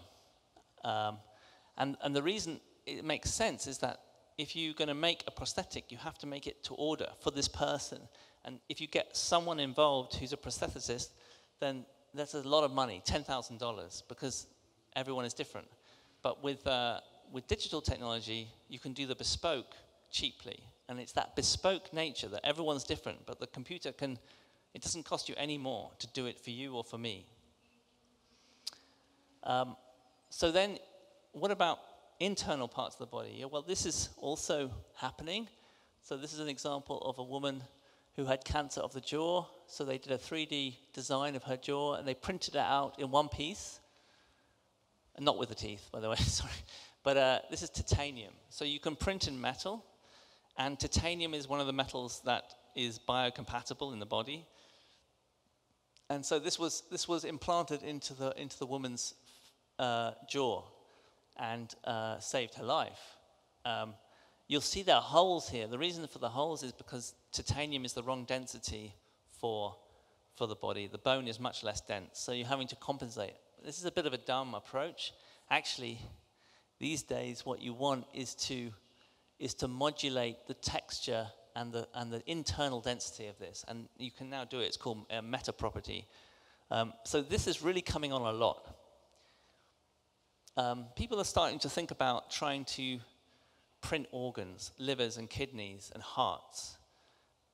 And the reason it makes sense is that if you're going to make a prosthetic, you have to make it to order for this person. And if you get someone involved who's a prostheticist, then that's a lot of money, $10,000, because everyone is different. But with digital technology, you can do the bespoke cheaply. And it's that bespoke nature that everyone's different, but the computer it doesn't cost you any more to do it for you or for me. So then, what about internal parts of the body? Yeah, well, this is also happening. So this is an example of a woman who had cancer of the jaw. So they did a 3D design of her jaw, and they printed it out in one piece. And not with the teeth, by the way, sorry. But this is titanium. So you can print in metal, and titanium is one of the metals that is biocompatible in the body. And so this was implanted into the woman's jaw and saved her life. You'll see there are holes here. The reason for the holes is because titanium is the wrong density for the body. The bone is much less dense, so you're having to compensate. This is a bit of a dumb approach. Actually, these days what you want is to modulate the texture and the internal density of this, and you can now do it. It's called a meta property. So this is really coming on a lot. People are starting to think about trying to print organs, livers and kidneys and hearts.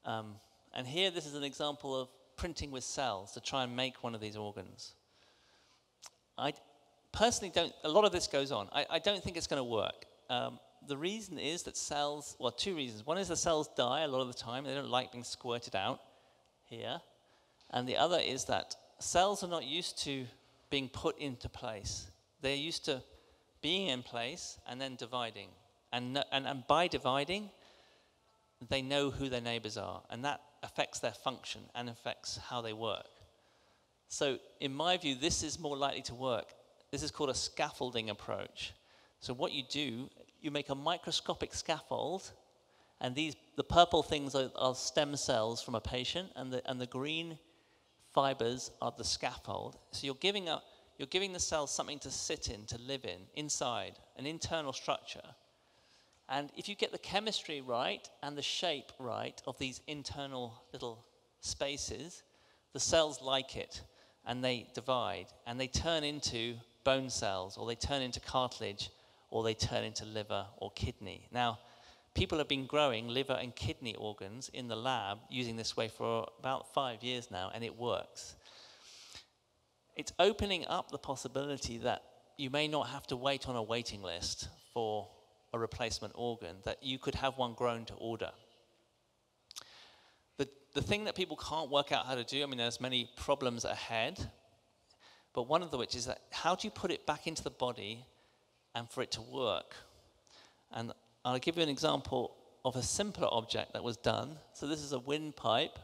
And here, this is an example of printing with cells to try and make one of these organs. I personally a lot of this goes on. I don't think it's going to work. The reason is that cells, well, 2 reasons. One is the cells die a lot of the time. They don't like being squirted out here. And the other is that cells are not used to being put into place. They're used to being in place and then dividing. And by dividing, they know who their neighbors are. And that affects their function and affects how they work. So in my view, this is more likely to work. This is called a scaffolding approach. So what you do, you make a microscopic scaffold, and the purple things are stem cells from a patient, and the green fibers are the scaffold. So you're giving the cells something to sit in, to live in, inside, an internal structure. And if you get the chemistry right and the shape right of these internal little spaces, the cells like it, and they divide, and they turn into bone cells, or they turn into cartilage, or they turn into liver or kidney. Now, people have been growing liver and kidney organs in the lab using this way for about 5 years now, and it works. It's opening up the possibility that you may not have to wait on a waiting list for a replacement organ, that you could have one grown to order. The thing that people can't work out how to do, I mean, there's many problems ahead, but one of which is that how do you put it back into the body and for it to work? And I'll give you an example of a simpler object that was done. So this is a windpipe.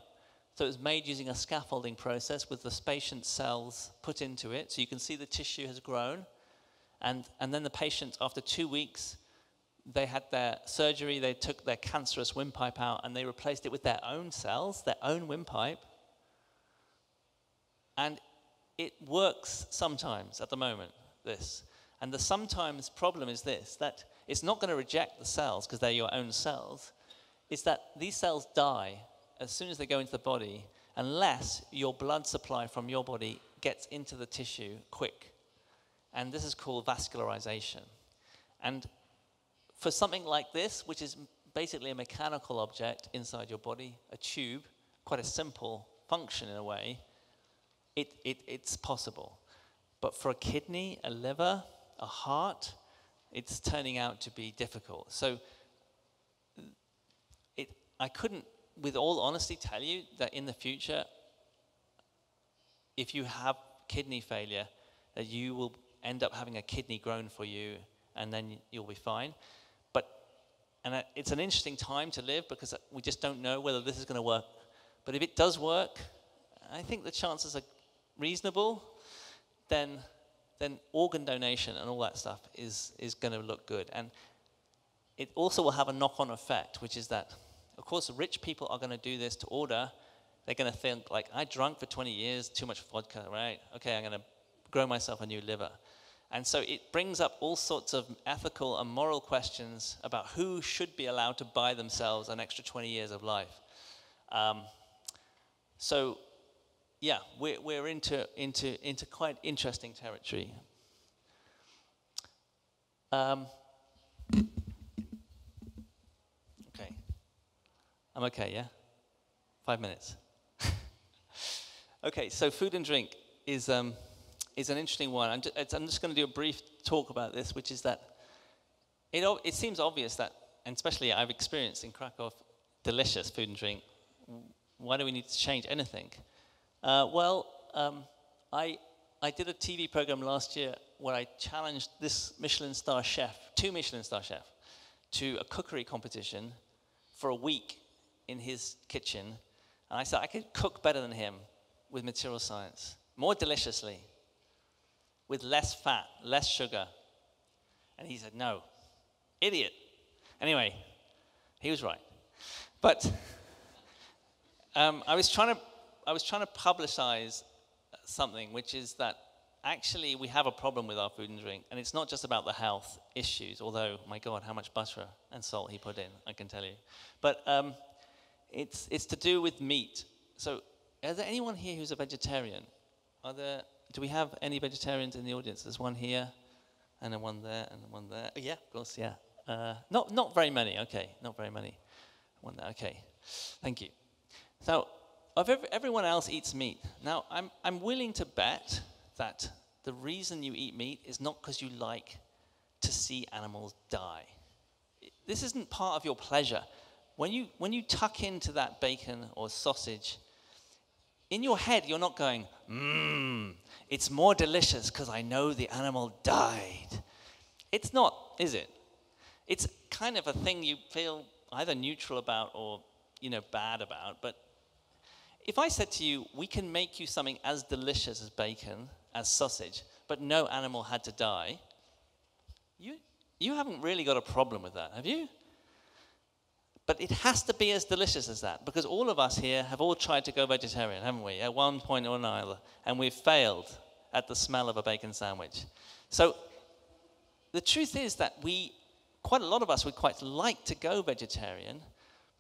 So it was made using a scaffolding process with the patient cells put into it. So you can see the tissue has grown. And then the patient, after 2 weeks, they had their surgery, they took their cancerous windpipe out and they replaced it with their own cells, their own windpipe. And it works sometimes at the moment, this. And the sometimes problem is this, that it's not going to reject the cells because they're your own cells. It's that these cells die as soon as they go into the body unless your blood supply from your body gets into the tissue quick. And this is called vascularization. And for something like this, which is basically a mechanical object inside your body, a tube, quite a simple function in a way, it's possible. But for a kidney, a liver, a heart, it's turning out to be difficult. So I couldn't, with all honesty, tell you that in the future, if you have kidney failure, that you will end up having a kidney grown for you, and then you'll be fine. And it's an interesting time to live because we just don't know whether this is going to work. But if it does work, I think the chances are reasonable. Then organ donation and all that stuff is going to look good. And it also will have a knock-on effect, which is that, of course, rich people are going to do this to order. They're going to think, like, I drank for 20 years, too much vodka, right? Okay, I'm going to grow myself a new liver. And so it brings up all sorts of ethical and moral questions about who should be allowed to buy themselves an extra 20 years of life. So, yeah, we're into quite interesting territory. Okay, I'm okay, yeah? 5 minutes. Okay, so food and drink is an interesting one. I'm just going to do a brief talk about this, which is that it seems obvious that, and especially I've experienced in Krakow, delicious food and drink. Why do we need to change anything? I did a TV program last year where I challenged this Michelin star chef, 2 Michelin star chefs, to a cookery competition for a week in his kitchen. And I said I could cook better than him with material science, more deliciously, with less fat, less sugar. And he said, no, idiot. Anyway, he was right. But I was trying to publicize something, which is that actually we have a problem with our food and drink, and it's not just about the health issues, although, my God, how much butter and salt he put in, I can tell you. But it's to do with meat. So is there anyone here who's a vegetarian? Do we have any vegetarians in the audience? There's one here, and then one there, and then one there. Oh, yeah, of course, yeah. Not very many, okay, not very many. One there, okay, thank you. So, everyone else eats meat. Now, I'm willing to bet that the reason you eat meat is not because you like to see animals die. This isn't part of your pleasure. When you tuck into that bacon or sausage, in your head, you're not going, it's more delicious because I know the animal died. It's not, is it? It's kind of a thing you feel either neutral about or, bad about. But if I said to you, we can make you something as delicious as bacon, as sausage, but no animal had to die, you haven't really got a problem with that, have you? But it has to be as delicious as that, because all of us here have all tried to go vegetarian, haven't we, at one point or another, and we've failed at the smell of a bacon sandwich. So the truth is that quite a lot of us would quite like to go vegetarian,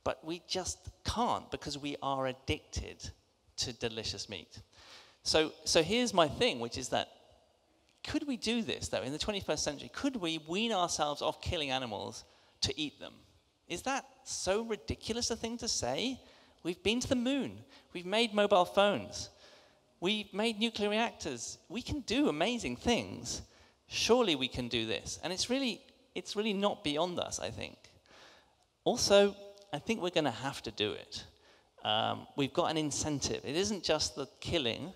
but we just can't because we are addicted to delicious meat. So here's my thing, which is that could we do this, though, in the 21st century? Could we wean ourselves off killing animals to eat them? Is that so ridiculous a thing to say? We've been to the moon. We've made mobile phones. We've made nuclear reactors. We can do amazing things. Surely we can do this. And it's really not beyond us, I think. Also, I think we're going to have to do it. We've got an incentive. It isn't just the killing.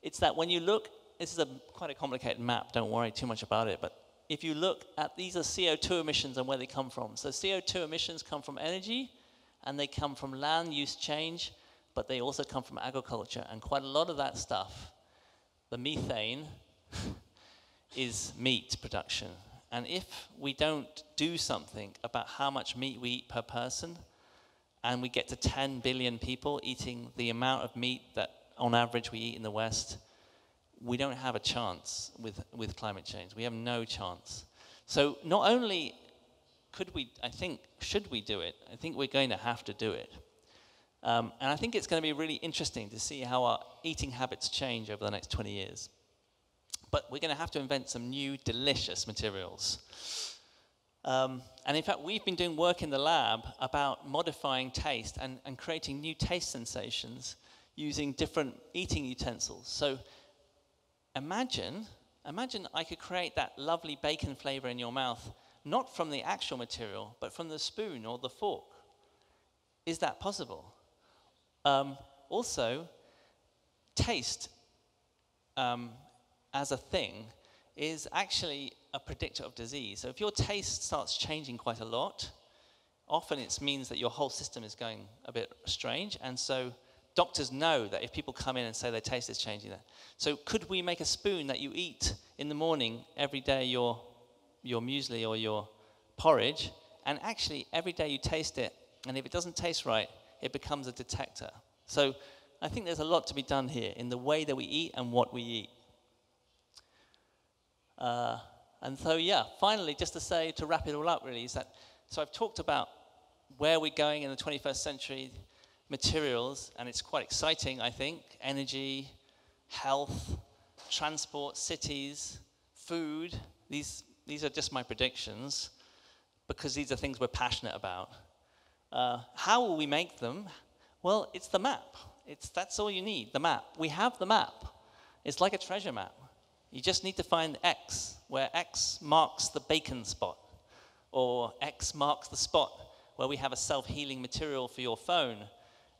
It's that when you look, this is quite a complicated map, don't worry too much about it, but if you look at, these are CO2 emissions and where they come from. So CO2 emissions come from energy, and they come from land use change, but they also come from agriculture. And quite a lot of that stuff, the methane, is meat production. And if we don't do something about how much meat we eat per person, and we get to 10 billion people eating the amount of meat that on average we eat in the West, we don't have a chance with climate change. We have no chance. So not only should we do it, I think we're going to have to do it. And I think it's going to be really interesting to see how our eating habits change over the next 20 years. but we're going to have to invent some new delicious materials. And in fact, we've been doing work in the lab about modifying taste and creating new taste sensations using different eating utensils. So imagine I could create that lovely bacon flavor in your mouth, not from the actual material, but from the spoon or the fork. Is that possible? Also, taste as a thing is actually a predictor of disease. So if your taste starts changing quite a lot, often it means that your whole system is going a bit strange, and so doctors know that if people come in and say their taste is changing. So could we make a spoon that you eat in the morning every day, your muesli or your porridge, and actually every day you taste it, and if it doesn't taste right, it becomes a detector. So I think there's a lot to be done here in the way that we eat and what we eat. And so, yeah, finally, just to say, to wrap it all up, really, is that, so I've talked about where we're going in the 21st century, materials, and it's quite exciting, I think. Energy, health, transport, cities, food. These are just my predictions, because these are things we're passionate about. How will we make them? Well, it's the map. That's all you need, the map. We have the map. It's like a treasure map. You just need to find X, where X marks the bacon spot, or X marks the spot where we have a self-healing material for your phone,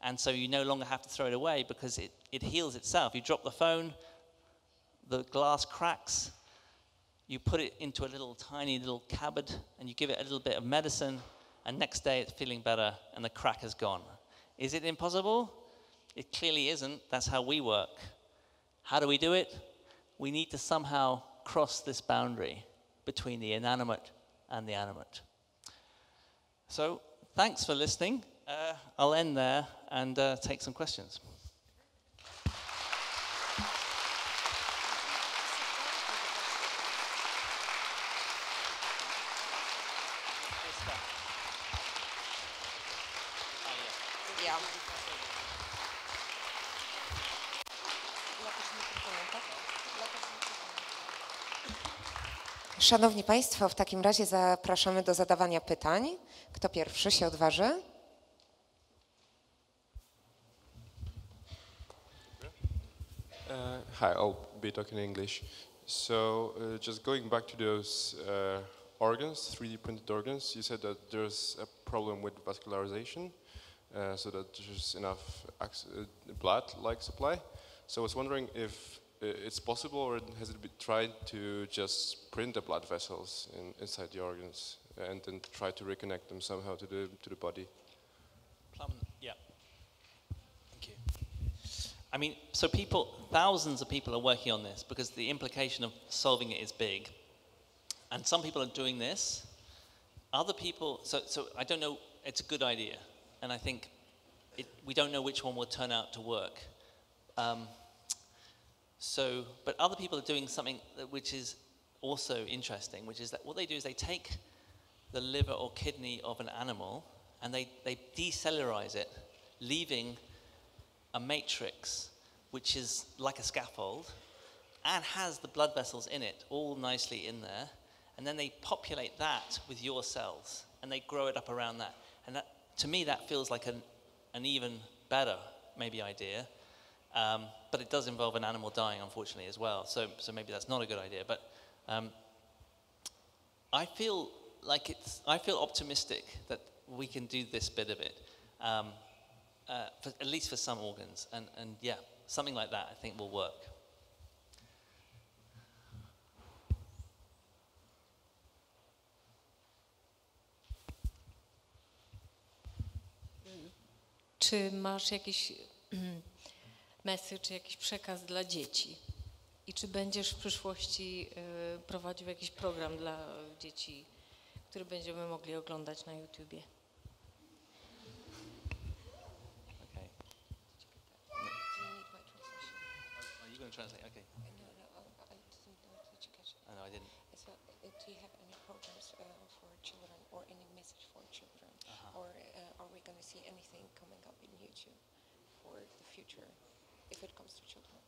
and so you no longer have to throw it away because it heals itself. You drop the phone, the glass cracks, you put it into a tiny little cupboard, and you give it a little bit of medicine, and next day it's feeling better, and the crack is gone. Is it impossible? It clearly isn't. That's how we work. How do we do it? We need to somehow cross this boundary between the inanimate and the animate. So, thanks for listening. I'll end there and take some questions. Yeah. Szanowni Państwo, w takim razie zapraszamy do zadawania pytań. Kto pierwszy się odważy? Hi, I'll be talking English. So, just going back to those organs, 3D printed organs, you said that there's a problem with vascularization, so that there's enough blood-like supply. So I was wondering if it's possible, or has it been tried to just print the blood vessels inside the organs and then try to reconnect them somehow to the body? Yeah. Thank you. I mean, so thousands of people are working on this because the implication of solving it is big. And some people are doing this. Other people, so I don't know, it's a good idea. And I think we don't know which one will turn out to work. But other people are doing something which is also interesting, which is that what they do is they take the liver or kidney of an animal and they decellularize it, leaving a matrix which is like a scaffold and has the blood vessels in it, all nicely in there, and then they populate that with your cells and they grow it up around that. And that, to me, that feels like an even better, maybe, idea. But it does involve an animal dying, unfortunately, as well. So maybe that's not a good idea. But I feel optimistic that we can do this bit of it, at least for some organs. And yeah, something like that I think will work. Czy masz jakiś message, czy jakiś przekaz dla dzieci? I czy będziesz w przyszłości prowadził jakiś program dla dzieci, który będziemy mogli oglądać na YouTubie? Okay. Are you going to translate? Okay. No, I didn't know that you catch it. Oh, no, I didn't. So, do you have any programs for children or any message for children? Or are we going to see anything coming up in YouTube for the future if it comes to children?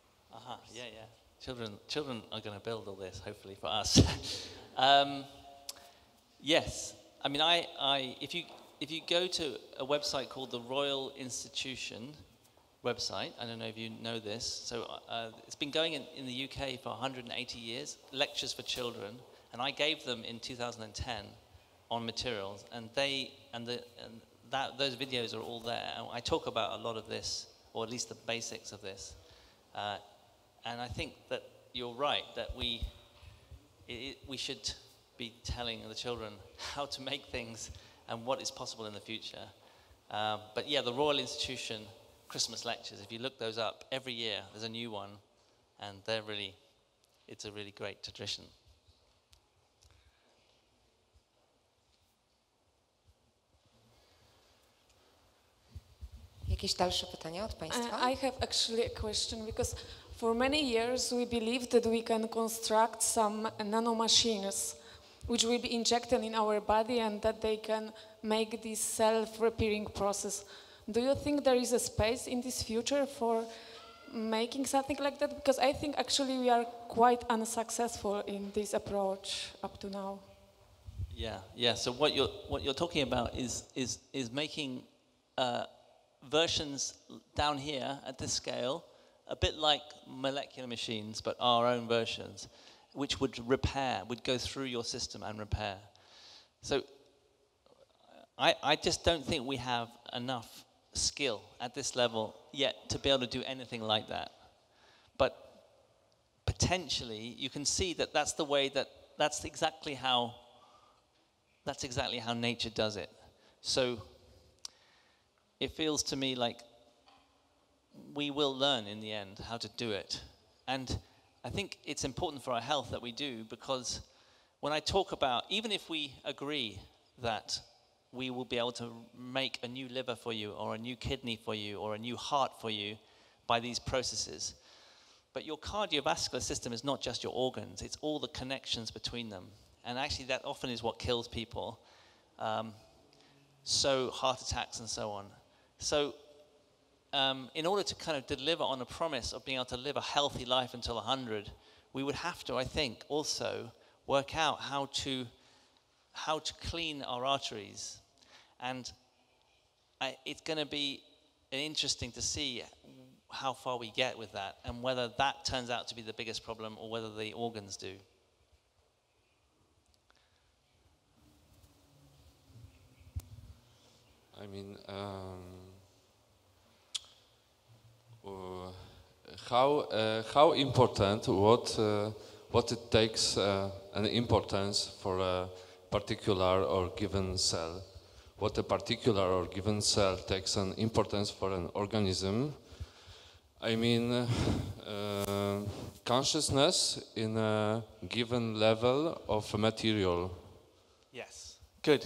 Yeah. Children are going to build all this, hopefully, for us. Yes. I mean, if you go to a website called the Royal Institution website, I don't know if you know this, so it's been going in the UK for 180 years, lectures for children, and I gave them in 2010 on materials, and those videos are all there. And I talk about a lot of this, or at least the basics of this. And I think that you're right, that we should be telling the children how to make things and what is possible in the future. But yeah, the Royal Institution Christmas lectures, if you look those up, every year there's a new one, and it's a really great tradition. Jakieś dalsze pytania od Państwa? I have actually a question, because for many years we believed that we can construct some nanomachines which will be injected in our body and that they can make this self-repairing process. Do you think there is a space in this future for making something like that? Because I think actually we are quite unsuccessful in this approach up to now. Yeah. So what you're talking about is making versions down here at this scale, a bit like molecular machines, but our own versions, which would go through your system and repair. So I just don't think we have enough skill at this level yet to be able to do anything like that. But potentially you can see that that's exactly how nature does it. So it feels to me like we will learn in the end how to do it. And I think it's important for our health that we do, because when I talk about, even if we agree that we will be able to make a new liver for you, or a new kidney for you, or a new heart for you by these processes, but your cardiovascular system is not just your organs, it's all the connections between them. And actually that often is what kills people. So heart attacks and so on. So in order to kind of deliver on a promise of being able to live a healthy life until 100, we would have to, I think, also work out how to clean our arteries. And it's going to be interesting to see how far we get with that, and whether that turns out to be the biggest problem or whether the organs do. I mean, how important, what it takes an importance for a particular or given cell? What a particular or given cell takes an importance for an organism? I mean, consciousness in a given level of material. Yes, good.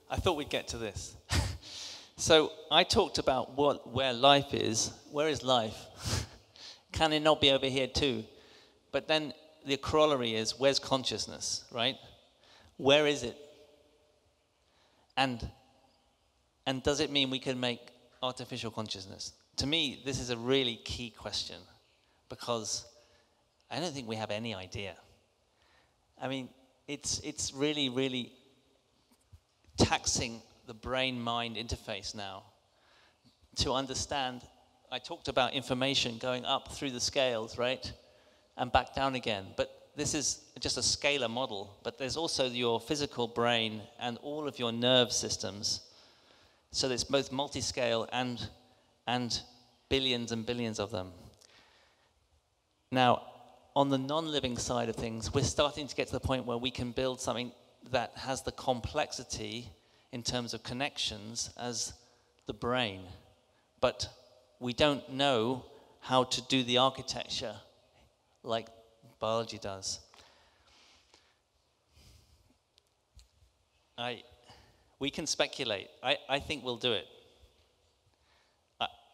I thought we'd get to this. So I talked about where life is. Where is life? Can it not be over here too? But then the corollary is, where's consciousness, right? Where is it? And does it mean we can make artificial consciousness? To me, this is a really key question, because I don't think we have any idea. I mean, it's really, really taxing the brain-mind interface now to understand. I talked about information going up through the scales, right, and back down again. But this is just a scalar model, but there's also your physical brain and all of your nerve systems. So it's both multi-scale and billions and billions of them. Now, on the non-living side of things, we're starting to get to the point where we can build something that has the complexity in terms of connections as the brain, but we don't know how to do the architecture like biology does. We can speculate. I think we'll do it.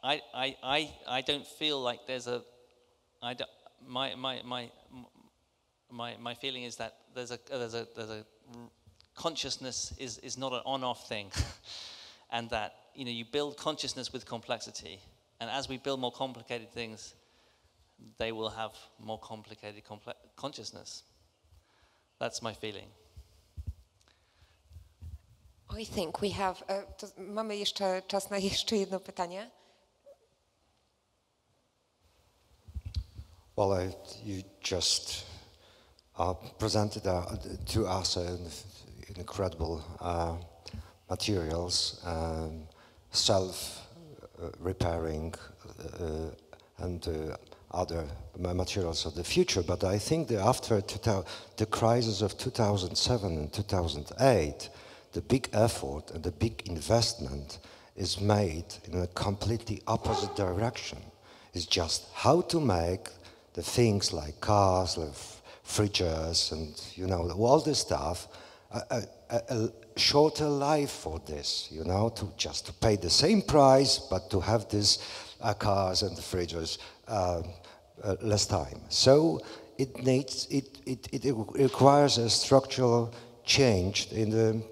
I don't feel like there's a. My feeling is that there's a consciousness is not an on-off thing, and that you build consciousness with complexity, and as we build more complicated things, they will have more complicated consciousness. That's my feeling. I think we have, mamy jeszcze czas na jeszcze jedno pytanie. Well, you just presented to us incredible materials, self-repairing and other materials of the future. But I think that after the crisis of 2007 and 2008, the big effort and the big investment is made in a completely opposite direction. It's just how to make the things like cars, like fridges, and all this stuff, a shorter life for this, to pay the same price, but to have these cars and fridges less time. So it requires a structural change in the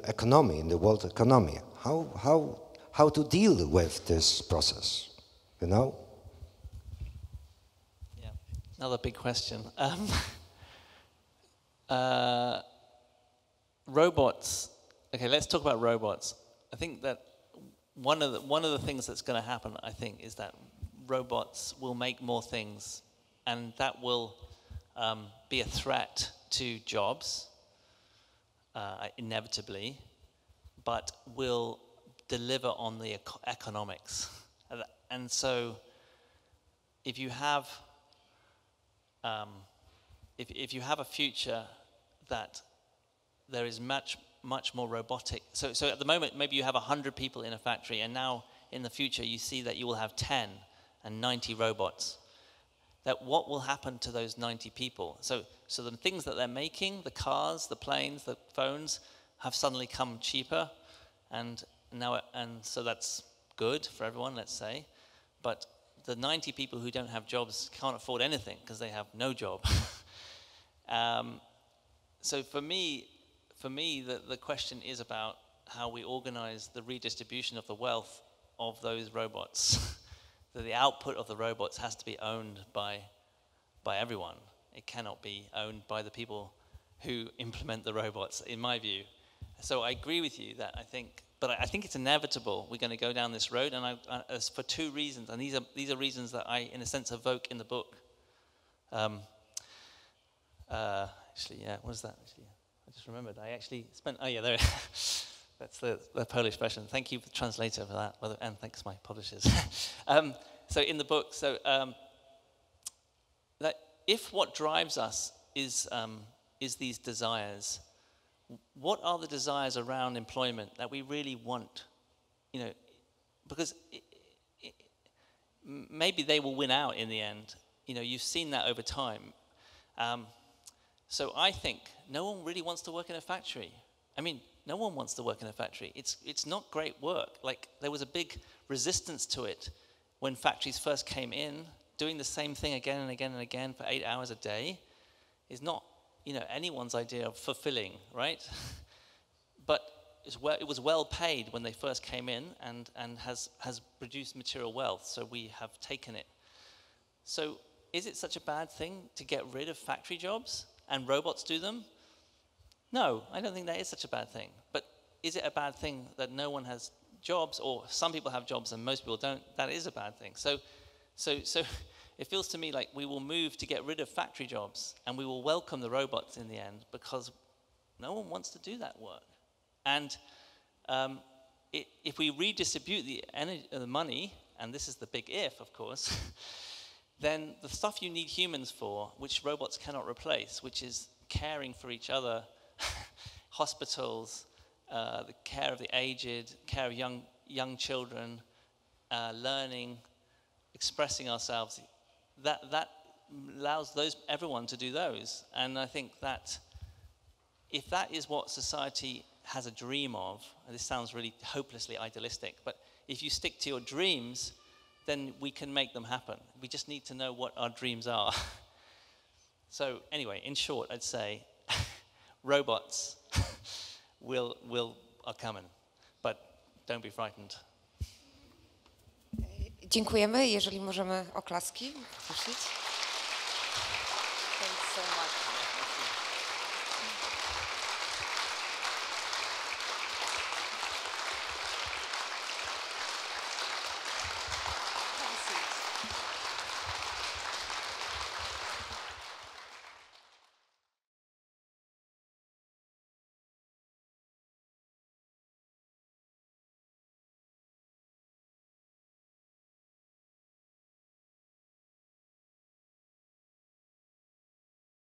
economy, in the world economy. How to deal with this process, Yeah, another big question. Robots. Okay, let's talk about robots. I think that one of the things that's going to happen, I think, is that robots will make more things, and that will be a threat to jobs, inevitably, but will deliver on the economics. And so, if you have if you have a future that there is much more robotic. So at the moment, maybe you have 100 people in a factory, and now in the future you see that you will have 10 and 90 robots. That what will happen to those 90 people? So the things that they're making, the cars, the planes, the phones, have suddenly come cheaper, and so that's good for everyone, let's say. But the 90 people who don't have jobs can't afford anything because they have no job. So for me, the question is about how we organize the redistribution of the wealth of those robots. That the output of the robots has to be owned by everyone. It cannot be owned by the people who implement the robots, in my view. So I agree with you that I think it's inevitable we're going to go down this road, and for two reasons, and these are reasons that I, in a sense, evoke in the book. Actually, yeah, what is that? Actually, I just remembered. I actually spent. Oh yeah, there. That's the Polish version. Thank you, translator, for that, and thanks my publishers. So in the book, that if what drives us is these desires, what are the desires around employment that we really want? Because maybe they will win out in the end. You've seen that over time. So I think no one really wants to work in a factory. I mean, no one wants to work in a factory. It's not great work. Like, there was a big resistance to it when factories first came in. Doing the same thing again and again and again for 8 hours a day is not, anyone's idea of fulfilling, right? But it was well paid when they first came in, and has produced material wealth, so we have taken it. So is it such a bad thing to get rid of factory jobs and robots do them? No, I don't think that is such a bad thing. But is it a bad thing that no one has jobs, or some people have jobs and most people don't? That is a bad thing. So it feels to me like we will move to get rid of factory jobs, and we will welcome the robots in the end, because no one wants to do that work. And if we redistribute the money, and this is the big if, of course, then the stuff you need humans for, which robots cannot replace, which is caring for each other, hospitals, the care of the aged, care of young children, learning, expressing ourselves, that allows everyone to do those. And I think that if that is what society has a dream of, and this sounds really hopelessly idealistic, but if you stick to your dreams, then we can make them happen. We just need to know what our dreams are. So anyway, in short, I'd say robots are coming, but don't be frightened. Dziękujemy, jeżeli możemy oklaski puścić.